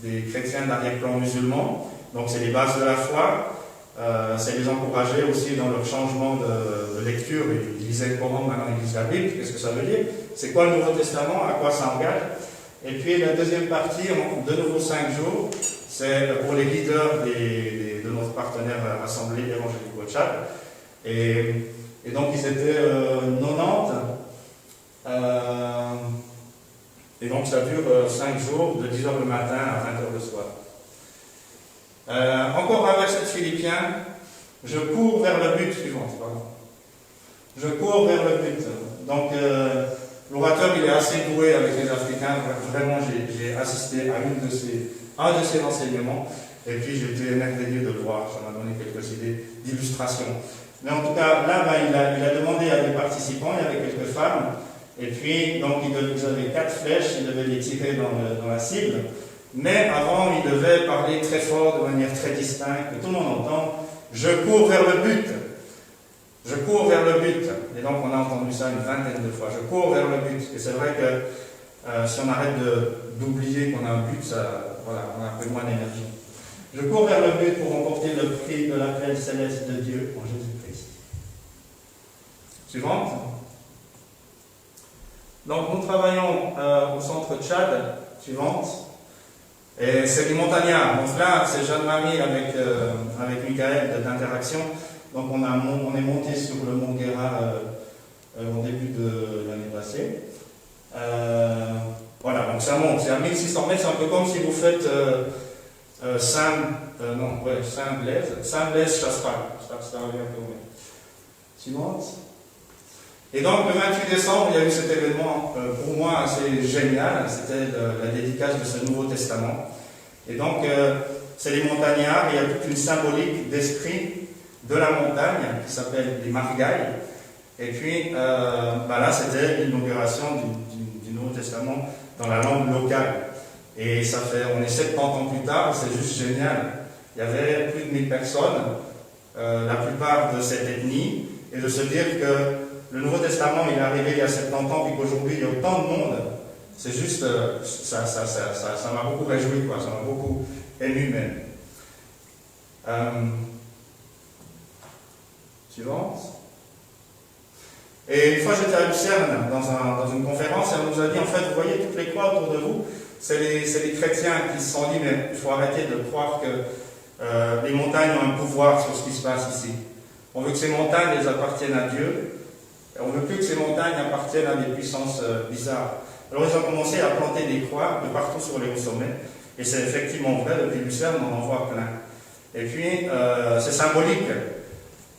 des chrétiens d'arrière-plan musulmans. Donc c'est les bases de la foi. C'est les encourager aussi dans leur changement de lecture. Ils lisaient le Coran, maintenant ils lisent la Bible. Qu'est-ce que ça veut dire? C'est quoi le Nouveau Testament? À quoi ça engage? Et puis la deuxième partie, de nouveau 5 jours, c'est pour les leaders de notre partenaire Assemblée évangélique au Tchad. Et donc ils étaient 90. Et donc ça dure 5 jours, de 10h le matin à 20h le soir. Encore un verset de Philippiens. Je cours vers le but suivant. Je cours vers le but. Donc l'orateur il est assez doué avec les Africains. Vraiment j'ai assisté à un de ses enseignements. Et puis j'étais émerveillé de le voir. Ça m'a donné quelques idées d'illustration. Mais en tout cas, là, il a demandé à des participants, il y avait quelques femmes. Et puis, donc, ils avaient 4 flèches, ils devaient les tirer dans la cible. Mais avant, ils devaient parler très fort, de manière très distincte, que tout le monde entend. Je cours vers le but. Je cours vers le but. Et donc, on a entendu ça une vingtaine de fois. Je cours vers le but. Et c'est vrai que si on arrête d'oublier qu'on a un but, voilà, on a un peu moins d'énergie. Je cours vers le but pour remporter le prix de l'appel céleste de Dieu en Jésus-Christ. Suivante. Donc, nous travaillons au centre Tchad. Suivante. Et c'est du montagnard. Donc là, c'est Jeanne-Marie avec Michael d'Interaction. Donc on est monté sur le mont Guéra au début de l'année passée. Voilà, donc ça monte. C'est à 1600 mètres. C'est un peu comme si vous faites Saint-Blaise, Chasseral. Ça revient un peu au même. Suivante. Et donc le 28 décembre, il y a eu cet événement pour moi assez génial, c'était la dédicace de ce Nouveau Testament. Et donc c'est les montagnards, il y a toute une symbolique d'esprit de la montagne qui s'appelle les Margailles. Et puis là c'était l'inauguration du Nouveau Testament dans la langue locale. Et ça fait, on est 70 ans plus tard, c'est juste génial. Il y avait plus de 1000 personnes, la plupart de cette ethnie, et de se dire que le Nouveau Testament, il est arrivé il y a 70 ans, puis qu'aujourd'hui, il y a autant de monde. C'est juste, ça m'a beaucoup réjoui, quoi. Ça m'a beaucoup ému même. Suivante. Et une fois, j'étais à Lucerne, dans une conférence, et on nous a dit, en fait, vous voyez toutes les croix autour de vous, c'est les chrétiens qui se sont dit, mais il faut arrêter de croire que les montagnes ont un pouvoir sur ce qui se passe ici. On veut que ces montagnes les appartiennent à Dieu. On ne veut plus que ces montagnes appartiennent à des puissances bizarres. Alors ils ont commencé à planter des croix de partout sur les hauts sommets. Et c'est effectivement vrai, depuis Lucerne, on en voit plein. Et puis, c'est symbolique.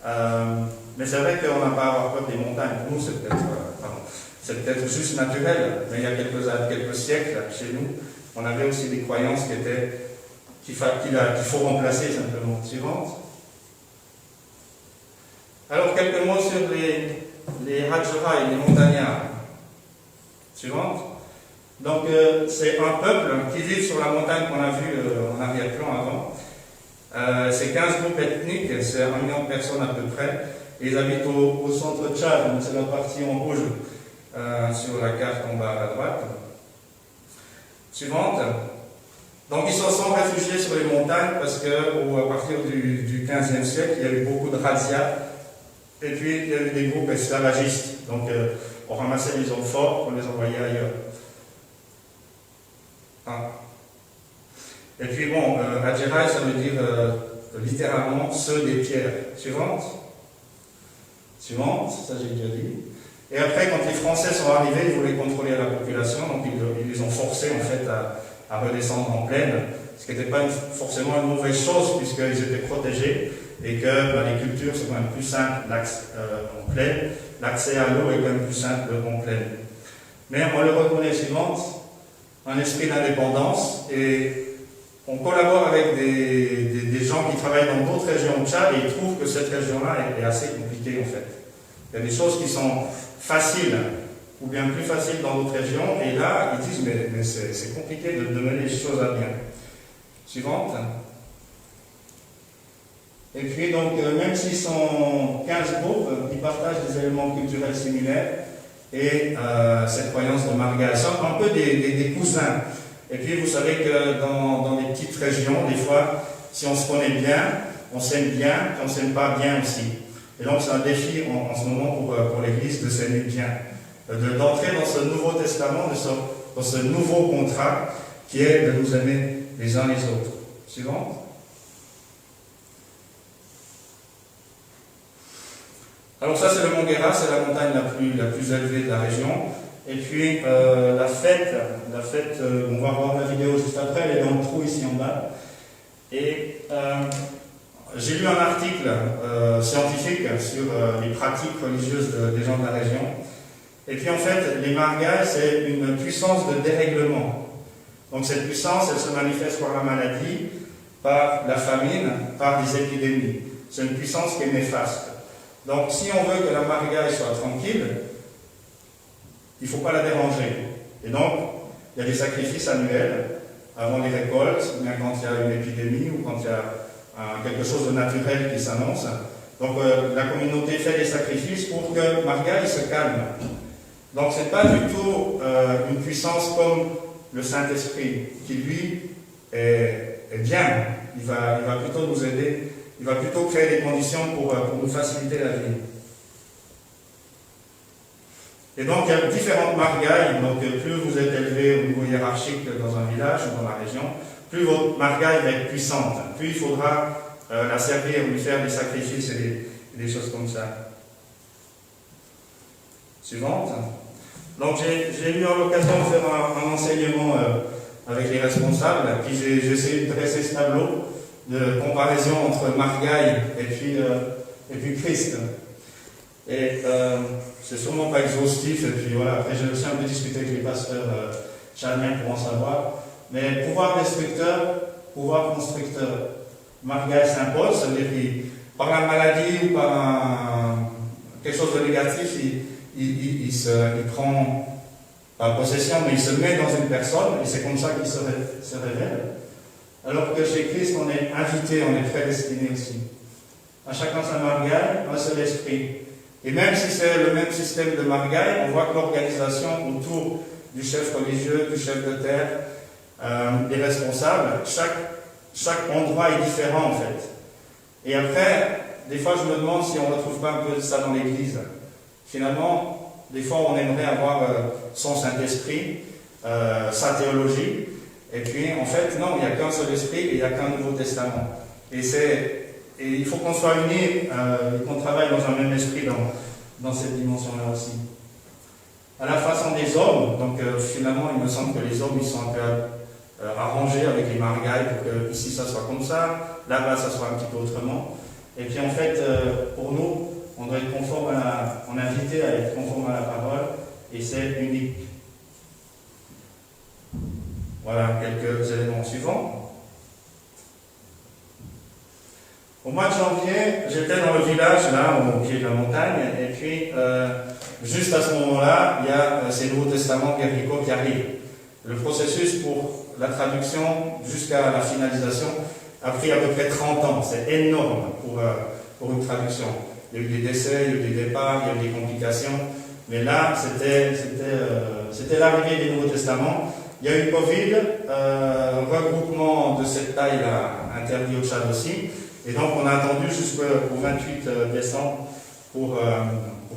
Mais c'est vrai qu'on n'a pas à avoir peur des montagnes. Pour nous, c'est peut-être juste naturel. Mais il y a quelques siècles, chez nous, on avait aussi des croyances qu'il faut remplacer simplement. Suivante. Alors, quelques mots sur les Hadjra et les montagnards. Suivante. Donc, c'est un peuple qui vit sur la montagne qu'on a vu en arrière-plan avant. C'est 15 groupes ethniques, c'est 1 million de personnes à peu près. Et ils habitent au centre Tchad, donc c'est la partie en rouge. sur la carte en bas à droite. Suivante. Donc ils se sont réfugiés sur les montagnes parce que à partir du XVe siècle, il y a eu beaucoup de razzias et puis il y a eu des groupes esclavagistes. Donc on ramassait les hommes forts pour les envoyer ailleurs. Et puis bon, Adjiraï, ça veut dire littéralement ceux des pierres. Suivante. Suivante, ça j'ai déjà dit. Et après, quand les Français sont arrivés, ils voulaient contrôler la population, donc ils les ont forcés en fait à redescendre en plaine, ce qui n'était pas forcément une mauvaise chose puisqu'ils étaient protégés et que les cultures sont quand même plus simples en plaine, l'accès à l'eau est quand même plus simple en plaine. Mais on le reconnaît suivante, un esprit d'indépendance et on collabore avec des gens qui travaillent dans d'autres régions de Tchad et ils trouvent que cette région-là est assez compliquée en fait. Il y a des choses qui sont faciles ou bien plus faciles dans d'autres régions et là ils disent mais c'est compliqué de mener les choses à bien. Suivante. Et puis donc même s'ils sont 15 groupes, ils partagent des éléments culturels similaires et cette croyance de Marga, ils sont un peu des cousins. Et puis vous savez que dans les petites régions, des fois, si on se connaît bien, on s'aime bien, puis on ne s'aime pas bien aussi. Et donc c'est un défi en ce moment pour l'Église de s'aimer bien, d'entrer dans ce Nouveau Testament, dans ce nouveau contrat qui est de nous aimer les uns les autres. Suivant. Alors ça c'est le Mont Guéra, c'est la montagne la plus élevée de la région. Et puis la fête, on va voir la vidéo juste après, elle est dans le trou ici en bas. Et j'ai lu un article scientifique sur les pratiques religieuses des gens de la région. Et puis en fait, les Margaïs, c'est une puissance de dérèglement. Donc cette puissance, elle se manifeste par la maladie, par la famine, par des épidémies. C'est une puissance qui est néfaste. Donc si on veut que la Margaï soit tranquille, il ne faut pas la déranger. Et donc, il y a des sacrifices annuels avant les récoltes, ou bien quand il y a une épidémie, ou quand il y a quelque chose de naturel qui s'annonce. Donc, la communauté fait des sacrifices pour que Margaï se calme. Donc, ce n'est pas du tout une puissance comme le Saint-Esprit, qui lui est bien. Il va plutôt nous aider, il va plutôt créer des conditions pour nous faciliter la vie. Et donc, il y a différentes margailles. Donc, plus vous êtes élevé au niveau hiérarchique dans un village ou dans la région, plus votre margaille va être puissante. Plus il faudra la servir, lui faire des sacrifices et des choses comme ça. Suivante. Donc, j'ai eu l'occasion de faire un enseignement avec les responsables. Puis, j'ai essayé de dresser ce tableau de comparaison entre margaille et puis Christ. Et c'est sûrement pas exhaustif, et puis voilà, après j'ai aussi un peu discuté avec les pasteurs tchadiens pour en savoir. Mais pouvoir destructeur, pouvoir constructeur. Margaï s'impose, c'est-à-dire qu'il, par la maladie ou par quelque chose de négatif, il prend pas possession, mais il se met dans une personne, et c'est comme ça qu'il se révèle. Alors que chez Christ, on est invité, on est prédestiné aussi. À chacun sa margaï, un seul esprit. Et même si c'est le même système de margaï, on voit que l'organisation autour du chef religieux, du chef de terre, des responsables, chaque endroit est différent en fait. Et après, des fois je me demande si on ne retrouve pas un peu de ça dans l'Église. Finalement, des fois on aimerait avoir son Saint-Esprit, sa théologie, et puis en fait non, il n'y a qu'un seul esprit et il n'y a qu'un Nouveau Testament. Et il faut qu'on soit unis et qu'on travaille dans un même esprit dans cette dimension-là aussi. À la façon des hommes, donc finalement il me semble que les hommes ils sont un peu arrangés avec les margailles pour que ici ça soit comme ça, là-bas ça soit un petit peu autrement. Et puis en fait, pour nous, on doit être conforme on est invité à être conforme à la parole et c'est unique. Voilà quelques éléments suivants. Au mois de janvier, j'étais dans le village, là, au pied de la montagne, et puis, juste à ce moment-là, il y a ces Nouveaux Testaments Guerrico qui arrivent. Le processus pour la traduction jusqu'à la finalisation a pris à peu près 30 ans. C'est énorme pour une traduction. Il y a eu des décès, il y a eu des départs, il y a eu des complications, Mais là, c'était l'arrivée du Nouveau Testament. Il y a eu Covid, regroupement de cette taille-là interdit au Tchad aussi. Et donc, on a attendu jusqu'au 28 décembre pour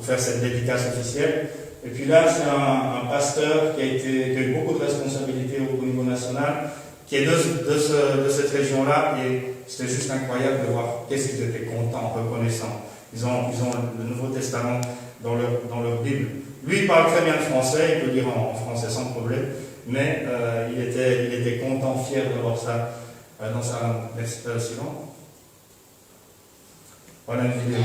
faire cette dédicace officielle. Et puis là, c'est un pasteur qui a eu beaucoup de responsabilités au niveau national, qui est de cette région-là, et c'était juste incroyable de voir qu'est-ce qu'ils étaient contents, reconnaissants. Ils ont le Nouveau Testament dans leur Bible. Lui, il parle très bien le français, il peut lire en français sans problème, mais il était content, fier d'avoir ça dans sa langue. Merci, suivant. Voilà une vidéo.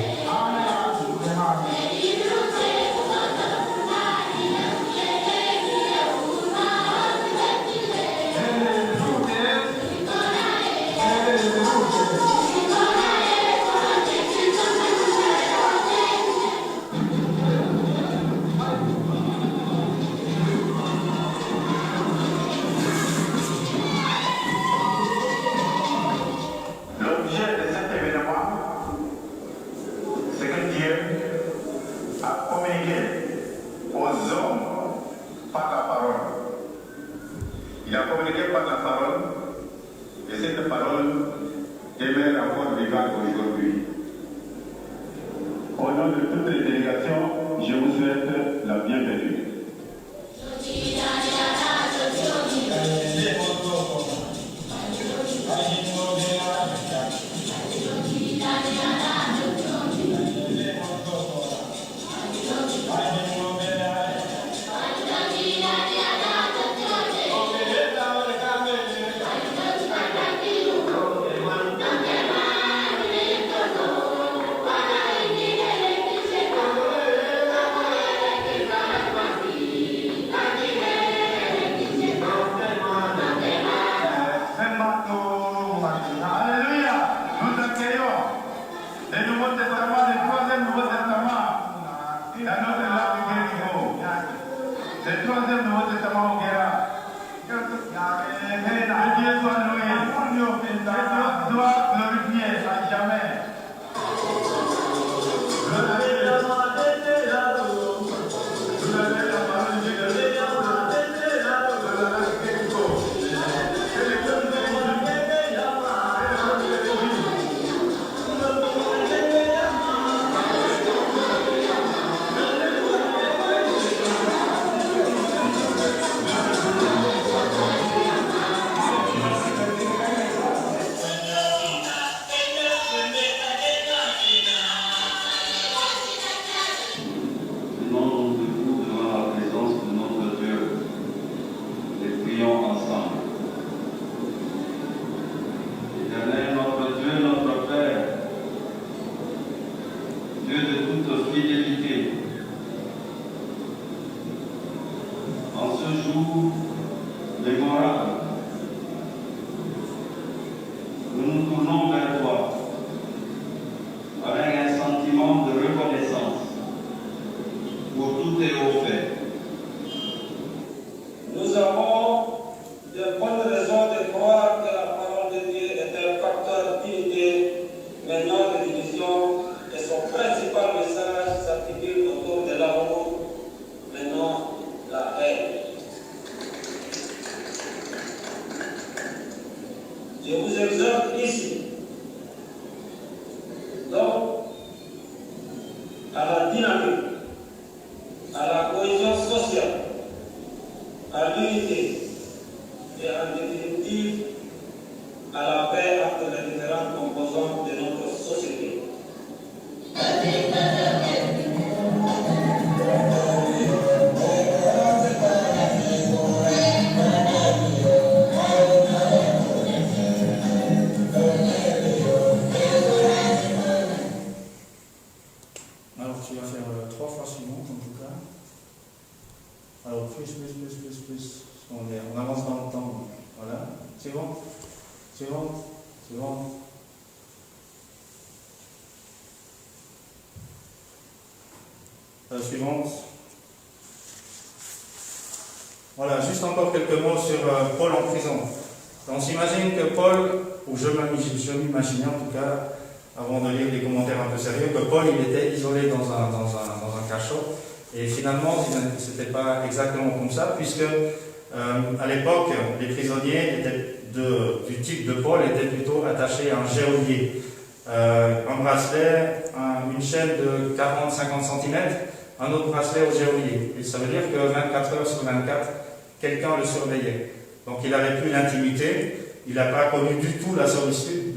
Il a communiqué par la parole, et cette parole demeure encore vivante aujourd'hui. Au nom de toutes les délégations, je vous souhaite la bienvenue. On avance dans le temps. Voilà. C'est bon. Suivante. Voilà, juste encore quelques mots sur Paul en prison. On s'imagine que Paul, ou je m'imaginais en tout cas, avant de lire des commentaires un peu sérieux, que Paul il était isolé dans un cachot. Et finalement, ce n'était pas exactement comme ça, puisque à l'époque, les prisonniers du type de Paul étaient plutôt attachés à un geôlier. Un bracelet, une chaîne de 40-50 cm, un autre bracelet au geôlier. Et ça veut dire que 24 heures sur 24, quelqu'un le surveillait. Donc il n'avait plus l'intimité, il n'a pas connu du tout la solitude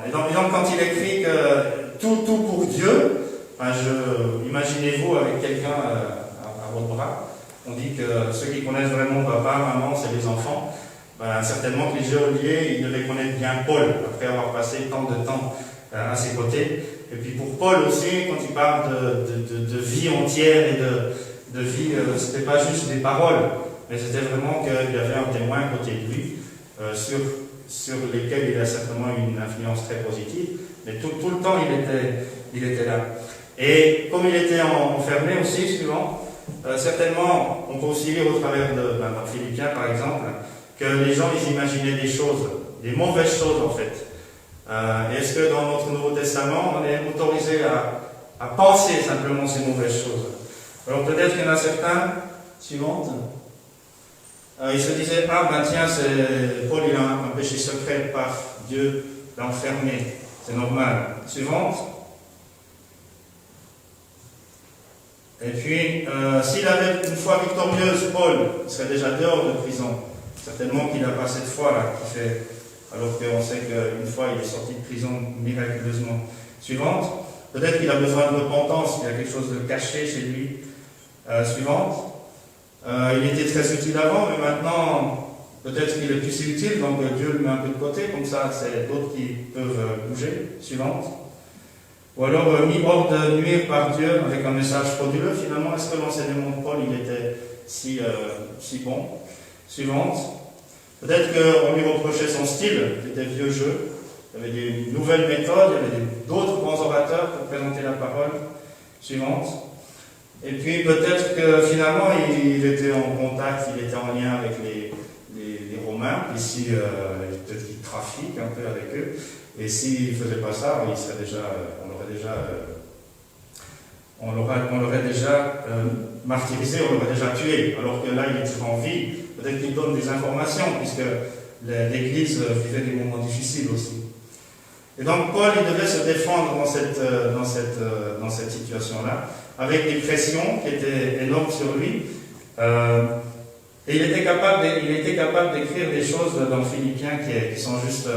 et donc quand il écrit que tout pour Dieu, imaginez-vous avec quelqu'un à votre bras, on dit que ceux qui connaissent vraiment papa, maman, c'est les enfants. Certainement que les geôliers, ils devaient connaître bien Paul, après avoir passé tant de temps à ses côtés. Et puis pour Paul aussi, quand il parle de vie entière et de vie, c'était pas juste des paroles, mais c'était vraiment qu'il y avait un témoin à côté de lui, sur lesquels il a certainement une influence très positive, mais tout le temps il était là. Et comme il était enfermé aussi, suivant, certainement, on peut aussi lire au travers dans Philippiens par exemple, que les gens ils imaginaient des choses, des mauvaises choses en fait. Est-ce que dans notre Nouveau Testament, on est autorisé à penser simplement ces mauvaises choses? Alors peut-être qu'il y en a certains, suivante, ils se disaient, tiens, Paul il a un péché secret par Dieu, l'a enfermé, c'est normal. Suivante. Et puis, s'il avait une foi victorieuse, Paul, il serait déjà dehors de prison. Certainement qu'il n'a pas cette foi-là qui fait, alors qu'on sait qu'une fois il est sorti de prison miraculeusement. Suivante. Peut-être qu'il a besoin de repentance, qu'il y a quelque chose de caché chez lui. Suivante. Il était très utile avant, mais maintenant, peut-être qu'il est plus si utile, donc Dieu le met un peu de côté, comme ça, c'est d'autres qui peuvent bouger. Suivante. Ou alors mis hors de nuire par Dieu avec un message frauduleux. Finalement, est-ce que l'enseignement de Paul, il était si bon? Suivante. Peut-être qu'on lui reprochait son style, c'était vieux jeu. Il y avait des nouvelles méthodes, il y avait d'autres grands orateurs pour présenter la parole. Suivante. Et puis peut-être que finalement il était en contact, il était en lien avec les Romains, ici peut-être qu'il trafique un peu avec eux, et s'il ne faisait pas ça, il serait déjà, on l'aurait déjà martyrisé, on l'aurait déjà tué, alors que là il est toujours en vie. Peut-être qu'il donne des informations, puisque l'Église vivait des moments difficiles aussi. Et donc Paul, il devait se défendre dans cette situation-là, avec des pressions qui étaient énormes sur lui. Et il était capable d'écrire des choses dans Philippiens qui sont juste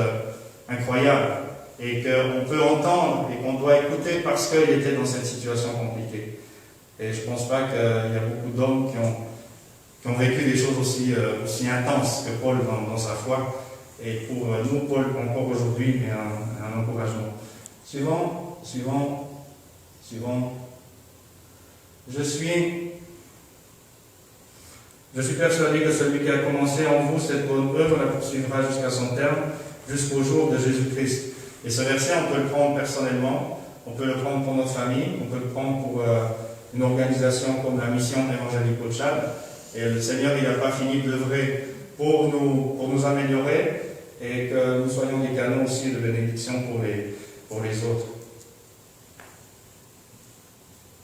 incroyables, et qu'on peut entendre et qu'on doit écouter parce qu'il était dans cette situation compliquée. Et je ne pense pas qu'il y a beaucoup d'hommes qui ont vécu des choses aussi intenses que Paul dans sa foi. Et pour nous, Paul, encore aujourd'hui, est un encouragement. Suivant. Je suis persuadé que celui qui a commencé en vous cette bonne œuvre la poursuivra jusqu'à son terme, jusqu'au jour de Jésus-Christ. Et ce verset, on peut le prendre personnellement, on peut le prendre pour notre famille, on peut le prendre pour une organisation comme la mission évangélique au Tchad. Et le Seigneur, il n'a pas fini d'œuvrer pour nous améliorer, et que nous soyons des canaux aussi de bénédiction pour les autres.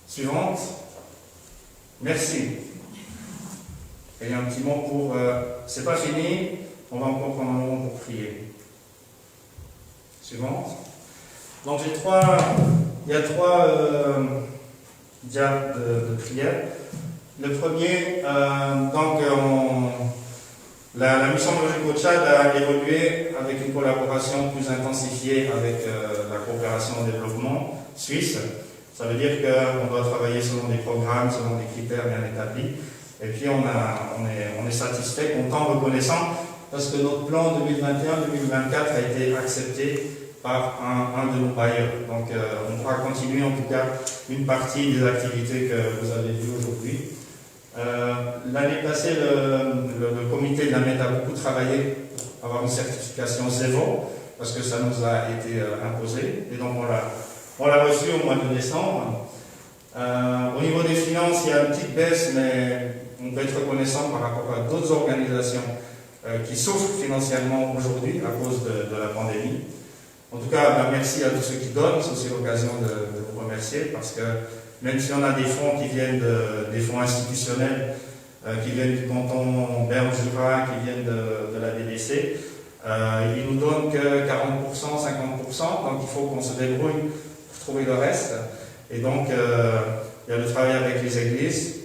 Suivante. Merci. Et il y a un petit mot pour... c'est pas fini, on va encore prendre un moment pour prier. Suivante. Donc il y a trois diapos de prière. Le premier, la mission évangélique au Tchad a évolué avec une collaboration plus intensifiée avec la coopération au développement suisse. Ça veut dire qu'on doit travailler selon des programmes, selon des critères bien établis. Et puis on est satisfait, content, reconnaissant, parce que notre plan 2021-2024 a été accepté par un de nos bailleurs. Donc on pourra continuer en tout cas une partie des activités que vous avez vues aujourd'hui. L'année passée, le comité de la MET a beaucoup travaillé pour avoir une certification ZEVO, parce que ça nous a été imposé, et donc on l'a reçu au mois de décembre. Au niveau des finances, il y a une petite baisse, mais on peut être reconnaissant par rapport à d'autres organisations qui souffrent financièrement aujourd'hui à cause de la pandémie. En tout cas, merci à tous ceux qui donnent. C'est aussi l'occasion de vous remercier parce que même si on a des fonds qui viennent des fonds institutionnels, qui viennent du canton Berne-Jura, qui viennent de la DDC, ils nous donnent que 40%, 50%, donc il faut qu'on se débrouille pour trouver le reste. Et donc, il y a le travail avec les églises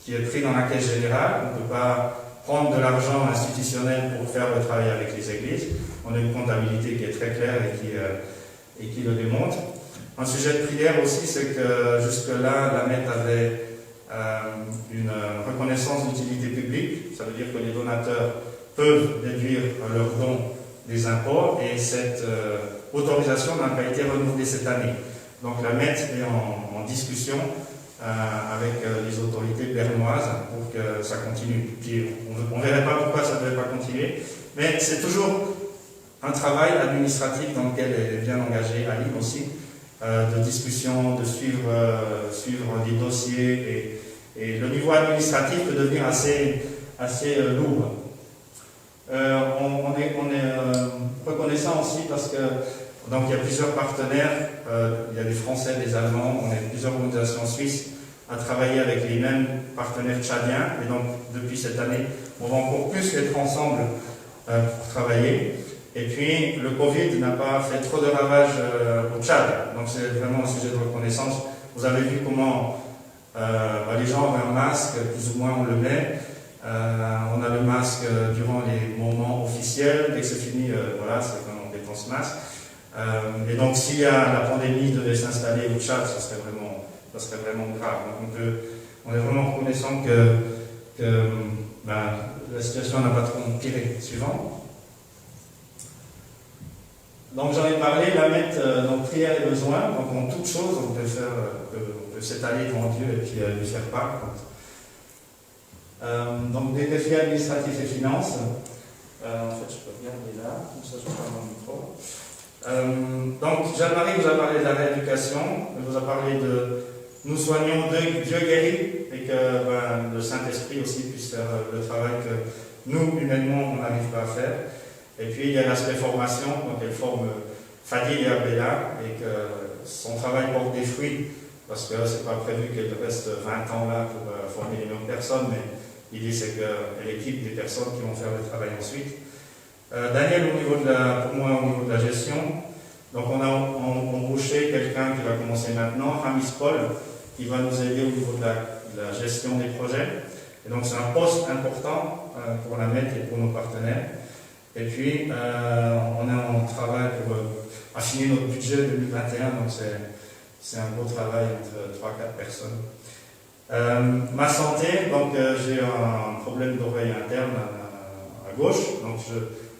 qui est pris dans la caisse générale. On ne peut pas prendre de l'argent institutionnel pour faire le travail avec les églises. On a une comptabilité qui est très claire et qui le démontre. Un sujet de prière aussi, c'est que jusque-là, la MET avait une reconnaissance d'utilité publique. Ça veut dire que les donateurs peuvent déduire leurs dons des impôts et cette autorisation n'a pas été renouvelée cette année. Donc la MET est en discussion avec les autorités bernoises pour que ça continue. Puis on ne verrait pas pourquoi ça ne devait pas continuer, mais c'est toujours un travail administratif dans lequel elle est bien engagée, Aline aussi, de discussion, de suivre des dossiers et le niveau administratif peut devenir assez lourd. On est reconnaissant aussi parce que donc il y a plusieurs partenaires, il y a des Français, des Allemands, on est plusieurs organisations suisses à travailler avec les mêmes partenaires tchadiens et donc depuis cette année on va encore plus être ensemble pour travailler. Et puis le Covid n'a pas fait trop de ravages au Tchad, donc c'est vraiment un sujet de reconnaissance. Vous avez vu comment les gens ont un masque, plus ou moins on le met. On a le masque durant les moments officiels, dès que c'est fini, voilà, c'est quand on dépense ce masque. Et donc, si la pandémie devait s'installer au Tchad, ça serait vraiment grave. Donc, on est vraiment reconnaissant que la situation n'a pas trop empiré. Suivant. Donc, j'en ai parlé, la MET, donc prière et besoin. Donc, en toute chose, on peut s'étaler devant Dieu et puis lui faire part. Donc, des défis administratifs et finances. En fait, je peux regarder là, comme ça je parle dans le micro. Donc, Jeanne-Marie vous a parlé de la rééducation, elle vous a parlé de nous soignons, Dieu guérit, et que le Saint-Esprit aussi puisse faire le travail que nous, humainement, on n'arrive pas à faire. Et puis, il y a l'aspect formation, donc elle forme Fadil et Abella, et que son travail porte des fruits, parce que c'est pas prévu qu'elle reste 20 ans là pour former les mêmes personnes, mais l'idée c'est qu'elle équipe des personnes qui vont faire le travail ensuite. Daniel, pour moi, au niveau de la gestion, donc on a embauché quelqu'un qui va commencer maintenant, Ramis Paul, qui va nous aider au niveau de la gestion des projets. Et donc c'est un poste important pour la MET et pour nos partenaires. Et puis, on est en travail pour affiner notre budget 2021, donc c'est un gros travail entre 3-4 personnes. Ma santé, donc j'ai un problème d'oreille interne à gauche, donc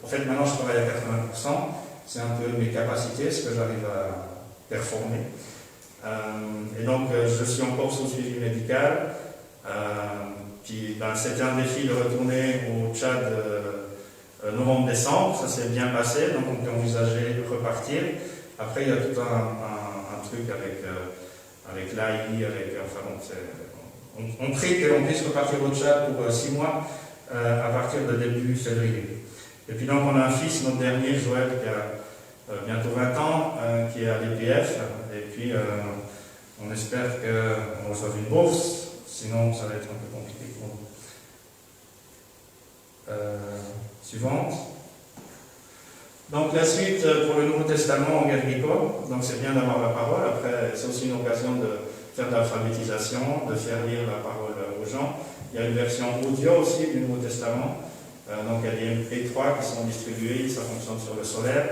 en fait maintenant je travaille à 80%, c'est un peu mes capacités, ce que j'arrive à performer. Et donc je suis encore sous suivi médical, puis c'était un défi de retourner au Tchad novembre-décembre, ça s'est bien passé, donc on peut envisager de repartir. Après il y a tout un truc avec l'AI, on prie que l'on puisse repartir au Tchad pour 6 mois à partir de début février. Et puis donc on a un fils, notre dernier, Joël, qui a bientôt 20 ans, qui est à l'EPF, et puis on espère qu'on reçoive une bourse, sinon ça va être un peu compliqué pour nous. Suivante. Donc la suite pour le Nouveau Testament en Guerrico, donc c'est bien d'avoir la parole, après c'est aussi une occasion de faire de l'alphabétisation, de faire lire la parole aux gens. Il y a une version audio aussi du Nouveau Testament, donc il y a des MP3 qui sont distribués, ça fonctionne sur le solaire,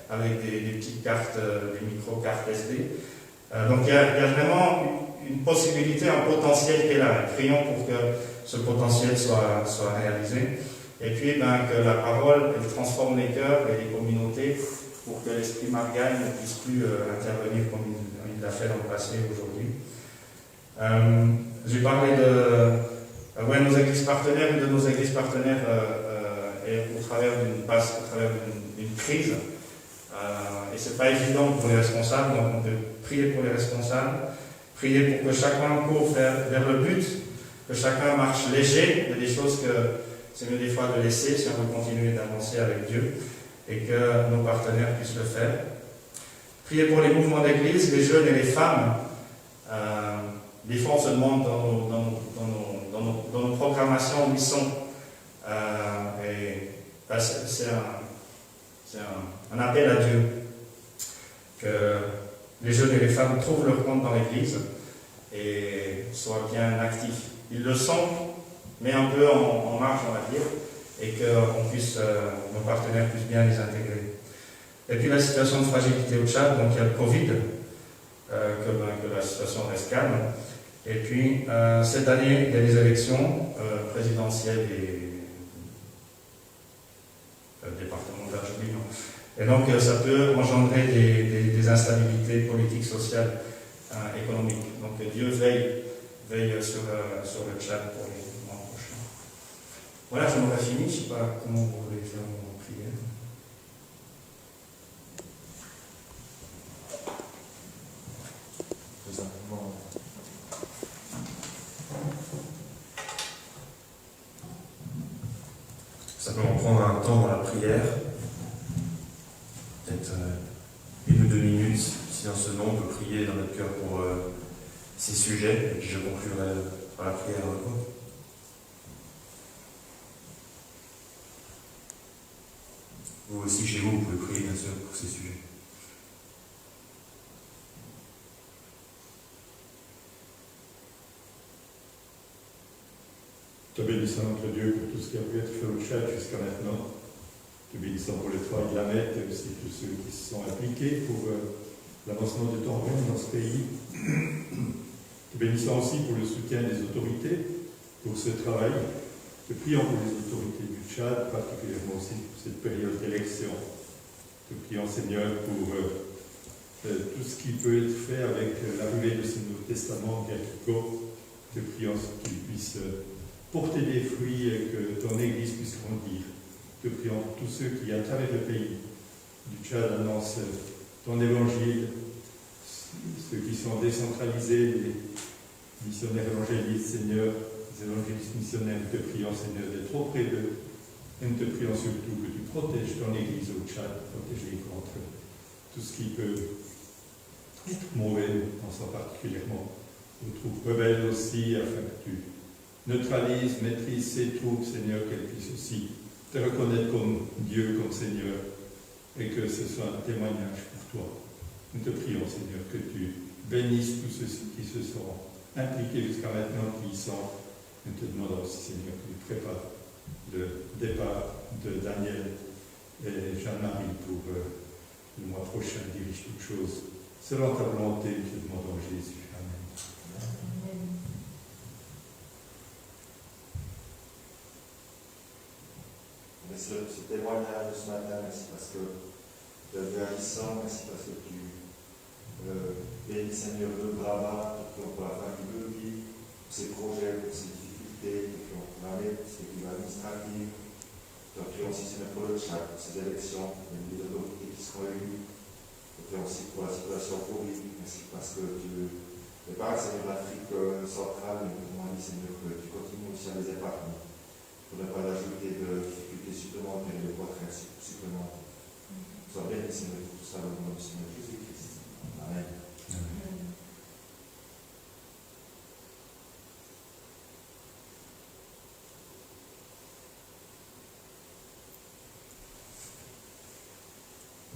avec des petites cartes, des micro-cartes SD. Donc il y a vraiment une possibilité, un potentiel qui est là. Prions pour que ce potentiel soit réalisé. Et puis que la parole elle transforme les cœurs et les communautés pour que l'esprit Margagne ne puisse plus intervenir comme il l'a fait dans le passé aujourd'hui. J'ai parlé de nos églises partenaires et de nos églises partenaires au travers d'une crise. Et ce n'est pas évident pour les responsables, donc on peut prier pour les responsables, prier pour que chacun court vers le but, que chacun marche léger. Il y a des choses que c'est mieux des fois de laisser si on veut continuer d'avancer avec Dieu et que nos partenaires puissent le faire. Priez pour les mouvements d'église, les jeunes et les femmes. Des fois, on se demande dans nos programmations où ils sont. C'est un appel à Dieu que les jeunes et les femmes trouvent leur compte dans l'Église et soient bien actifs. Ils le sont, mais un peu en marge, on va dire, et que nos partenaires puissent bien les intégrer. Et puis la situation de fragilité au Tchad, donc il y a le Covid, que la situation reste calme. Et puis cette année, il y a des élections présidentielles et départementales, j'oublie, non. Et donc ça peut engendrer des instabilités politiques, sociales, économiques. Donc Dieu veille sur le Tchad pour les mois prochains. Voilà, j'en aurais fini. Je ne sais pas comment vous voulez faire mon prière. Simplement prendre un temps dans la prière, peut-être 1 ou 2 minutes, si dans ce moment on peut prier dans notre cœur pour ces sujets, et puis je conclurai par la prière avec vous. Vous aussi, chez vous, vous pouvez prier bien sûr pour ces sujets. Te bénissons notre Dieu pour tout ce qui a pu être fait au Tchad jusqu'à maintenant. Te bénissons pour le travail de la MET et aussi tous ceux qui se sont impliqués pour l'avancement de ton règne dans ce pays. Te bénissons aussi pour le soutien des autorités pour ce travail. Te prions pour les autorités du Tchad, particulièrement aussi pour cette période d'élection. Te prions, Seigneur, pour tout ce qui peut être fait avec l'arrivée de ce Nouveau Testament, Bientôt. Te prions qu'il puisse porter des fruits et que ton Église puisse grandir. Te prions pour tous ceux qui, à travers le pays du Tchad, annoncent ton évangile, ceux qui sont décentralisés, les missionnaires évangélistes, Seigneur, les évangélistes missionnaires. Te prions, Seigneur, d'être auprès d'eux. Et nous te prions surtout que tu protèges ton Église au Tchad, protège-les contre tout ce qui peut être mauvais, en soi particulièrement. Nous troupes rebelles aussi, afin que tu neutralise, maîtrise ces troupes, Seigneur, qu'elles puissent aussi te reconnaître comme Dieu, comme Seigneur, et que ce soit un témoignage pour toi. Nous te prions, Seigneur, que tu bénisses tous ceux qui se sont impliqués jusqu'à maintenant, qui y sont. Nous te demandons aussi, Seigneur, que tu prépares le départ de Daniel et Jeanne-Marie pour le mois prochain. Dirige toutes choses selon ta volonté. Nous te demandons, Jésus. Amen. Merci pour ce témoignage de ce matin, merci parce que tu es agissant, merci parce que tu bénis, Seigneur, le Brava, pour la famille de vie, pour ses projets, pour ses difficultés, pour la MET, ses équipes administratives. Te prions aussi, Seigneur, pour le Tchad, pour ses élections, les autorités qui seront élues. Te prions aussi pour la situation Covid, merci parce que tu n'es pas, Seigneur, l'Afrique centrale, mais nous demandons, Seigneur, que tu continues aussi à les épargner, pour ne pas ajouter de difficultés supplémentaires et de contraintes supplémentaires. Sois béni, Seigneur, pour tout ça, au nom du Seigneur Jésus-Christ. Amen. Amen.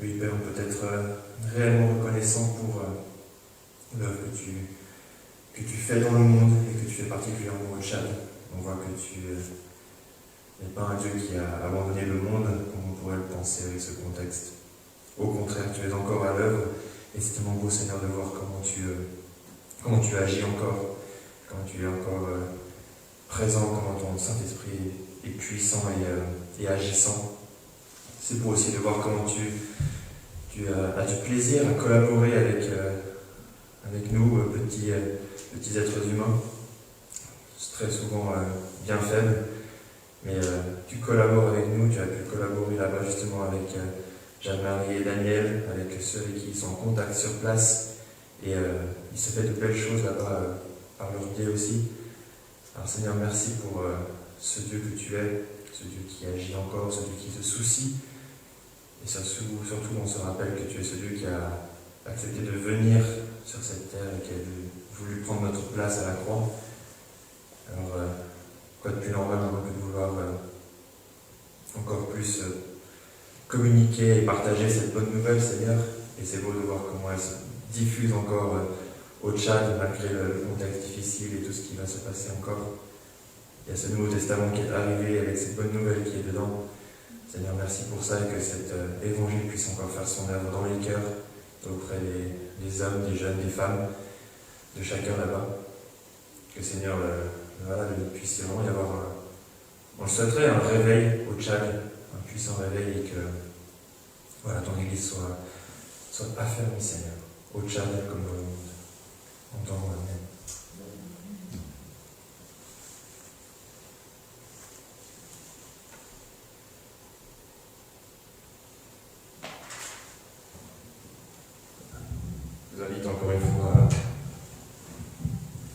Oui, Père, on peut être réellement reconnaissant pour l'œuvre que tu fais dans le monde et que tu fais particulièrement au Tchad. On voit que tu n'es pas un Dieu qui a abandonné le monde, comme on pourrait le penser avec ce contexte. Au contraire, tu es encore à l'œuvre, et c'est tellement beau, Seigneur, de voir comment tu agis encore, comment tu es encore présent, comment ton Saint-Esprit est puissant et agissant. C'est beau aussi de voir comment tu as du plaisir à collaborer avec nous, petits êtres humains, très souvent bien faibles, mais tu collabores avec nous, tu as pu collaborer là-bas justement avec Jeanne-Marie et Daniel, avec ceux avec qui ils sont en contact sur place, et il se fait de belles choses là-bas par leur biais aussi. Alors Seigneur, merci pour ce Dieu que tu es, ce Dieu qui agit encore, ce Dieu qui se soucie, et surtout on se rappelle que tu es ce Dieu qui a accepté de venir sur cette terre et qui a voulu prendre notre place à la croix. Alors, quoi de plus normal que de vouloir encore plus communiquer et partager cette bonne nouvelle, Seigneur. Et c'est beau de voir comment elle se diffuse encore au Tchad, malgré le contexte difficile et tout ce qui va se passer encore. Il y a ce Nouveau Testament qui est arrivé avec cette bonne nouvelle qui est dedans. Seigneur, merci pour ça et que cet évangile puisse encore faire son œuvre dans les cœurs, auprès des hommes, des jeunes, des femmes, de chacun là-bas. Que Seigneur, il puisse vraiment y avoir, on le souhaiterait, un réveil au Tchad, un puissant réveil et que ton Église soit affermie, Seigneur, au Tchad comme dans le monde. En ton nom, amen. Je vous invite encore une fois à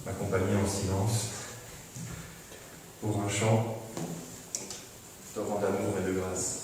m'accompagner en silence pour un chant torrent d'amour et de grâce.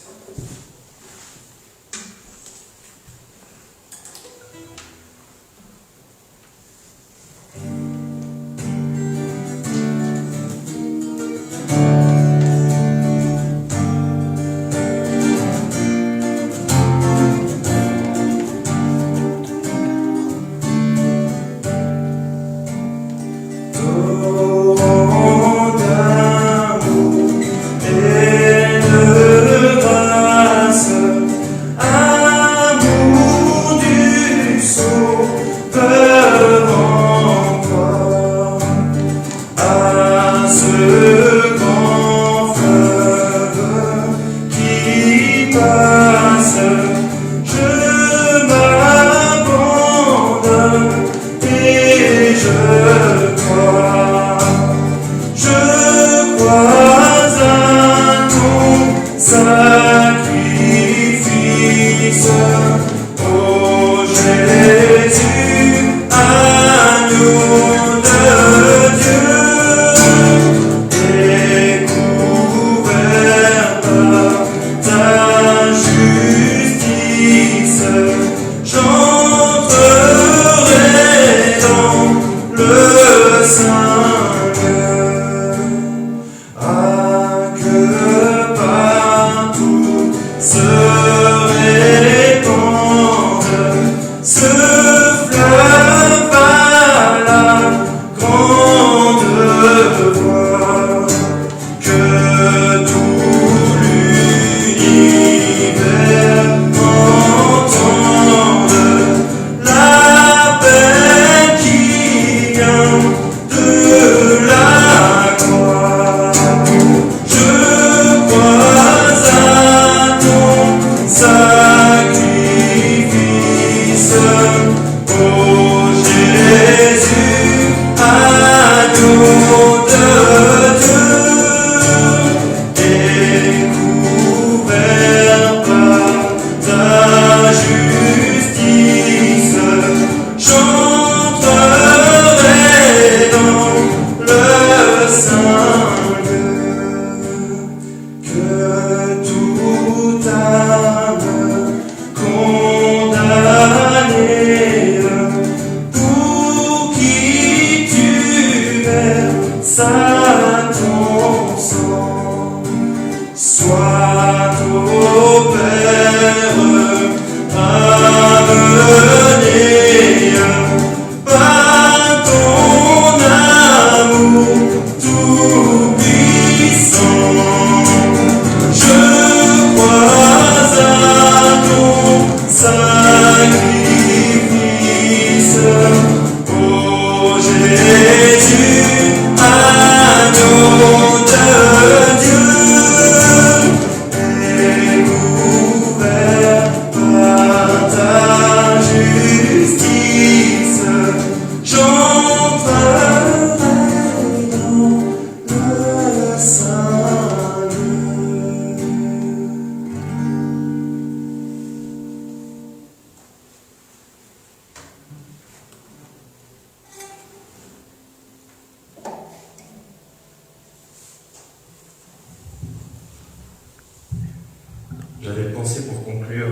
J'avais pensé pour conclure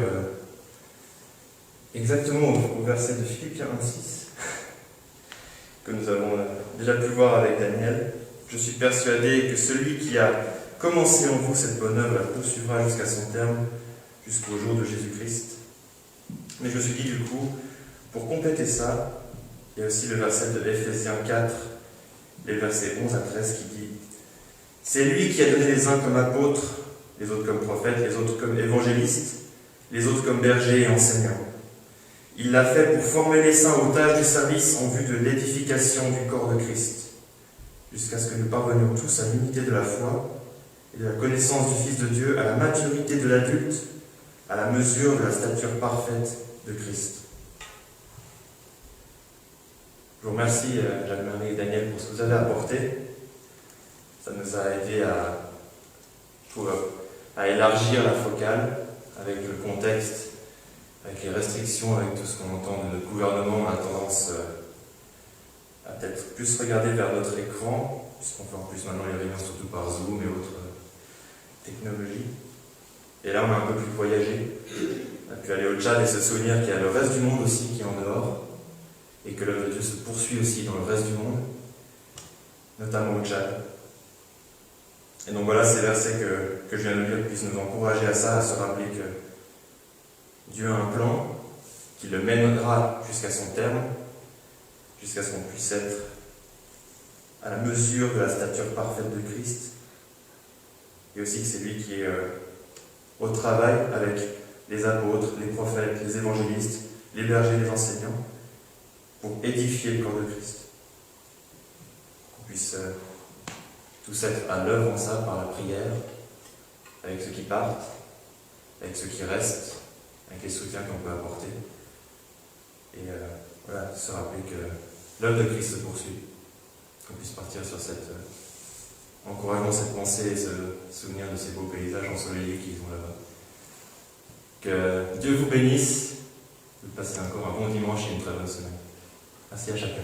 exactement au verset de Philippiens 1:6 que nous avons déjà pu voir avec Daniel. Je suis persuadé que celui qui a commencé en vous cette bonne œuvre la poursuivra jusqu'à son terme, jusqu'au jour de Jésus-Christ. Mais je me suis dit du coup, pour compléter ça, il y a aussi le verset de Ephésiens 4, les versets 11 à 13 qui dit « C'est lui qui a donné les uns comme apôtres, les autres comme prophètes, les autres comme évangélistes, les autres comme bergers et enseignants. Il l'a fait pour former les saints aux tâches du service en vue de l'édification du corps de Christ, jusqu'à ce que nous parvenions tous à l'unité de la foi et de la connaissance du Fils de Dieu, à la maturité de l'adulte, à la mesure de la stature parfaite de Christ. » Je vous remercie, Jeanne-Marie et Daniel, pour ce que vous avez apporté. Ça nous a aidé à élargir la focale avec le contexte, avec les restrictions, avec tout ce qu'on entend de notre gouvernement. On a tendance à peut-être plus regarder vers notre écran, puisqu'on fait en plus maintenant les réunions surtout par Zoom et autres technologies. Et là, on a un peu plus voyagé. On a pu aller au Tchad et se souvenir qu'il y a le reste du monde aussi qui est en dehors, et que l'œuvre de Dieu se poursuit aussi dans le reste du monde, notamment au Tchad. Et donc voilà, ces versets que je viens de lire puissent nous encourager à ça, à se rappeler que Dieu a un plan, qui le mènera jusqu'à son terme, jusqu'à ce qu'on puisse être à la mesure de la stature parfaite de Christ, et aussi que c'est lui qui est au travail avec les apôtres, les prophètes, les évangélistes, les bergers, les enseignants, pour édifier le corps de Christ. Qu'on puisse tous être à l'œuvre en ça par la prière, avec ceux qui partent, avec ceux qui restent, avec les soutiens qu'on peut apporter. Et voilà, se rappeler que l'œuvre de Christ se poursuit. Qu'on puisse partir sur cet encouragement, cette pensée et se souvenir de ces beaux paysages ensoleillés qu'ils ont là-bas. Que Dieu vous bénisse. Vous passez encore un bon dimanche et une très bonne semaine. Merci à chacun.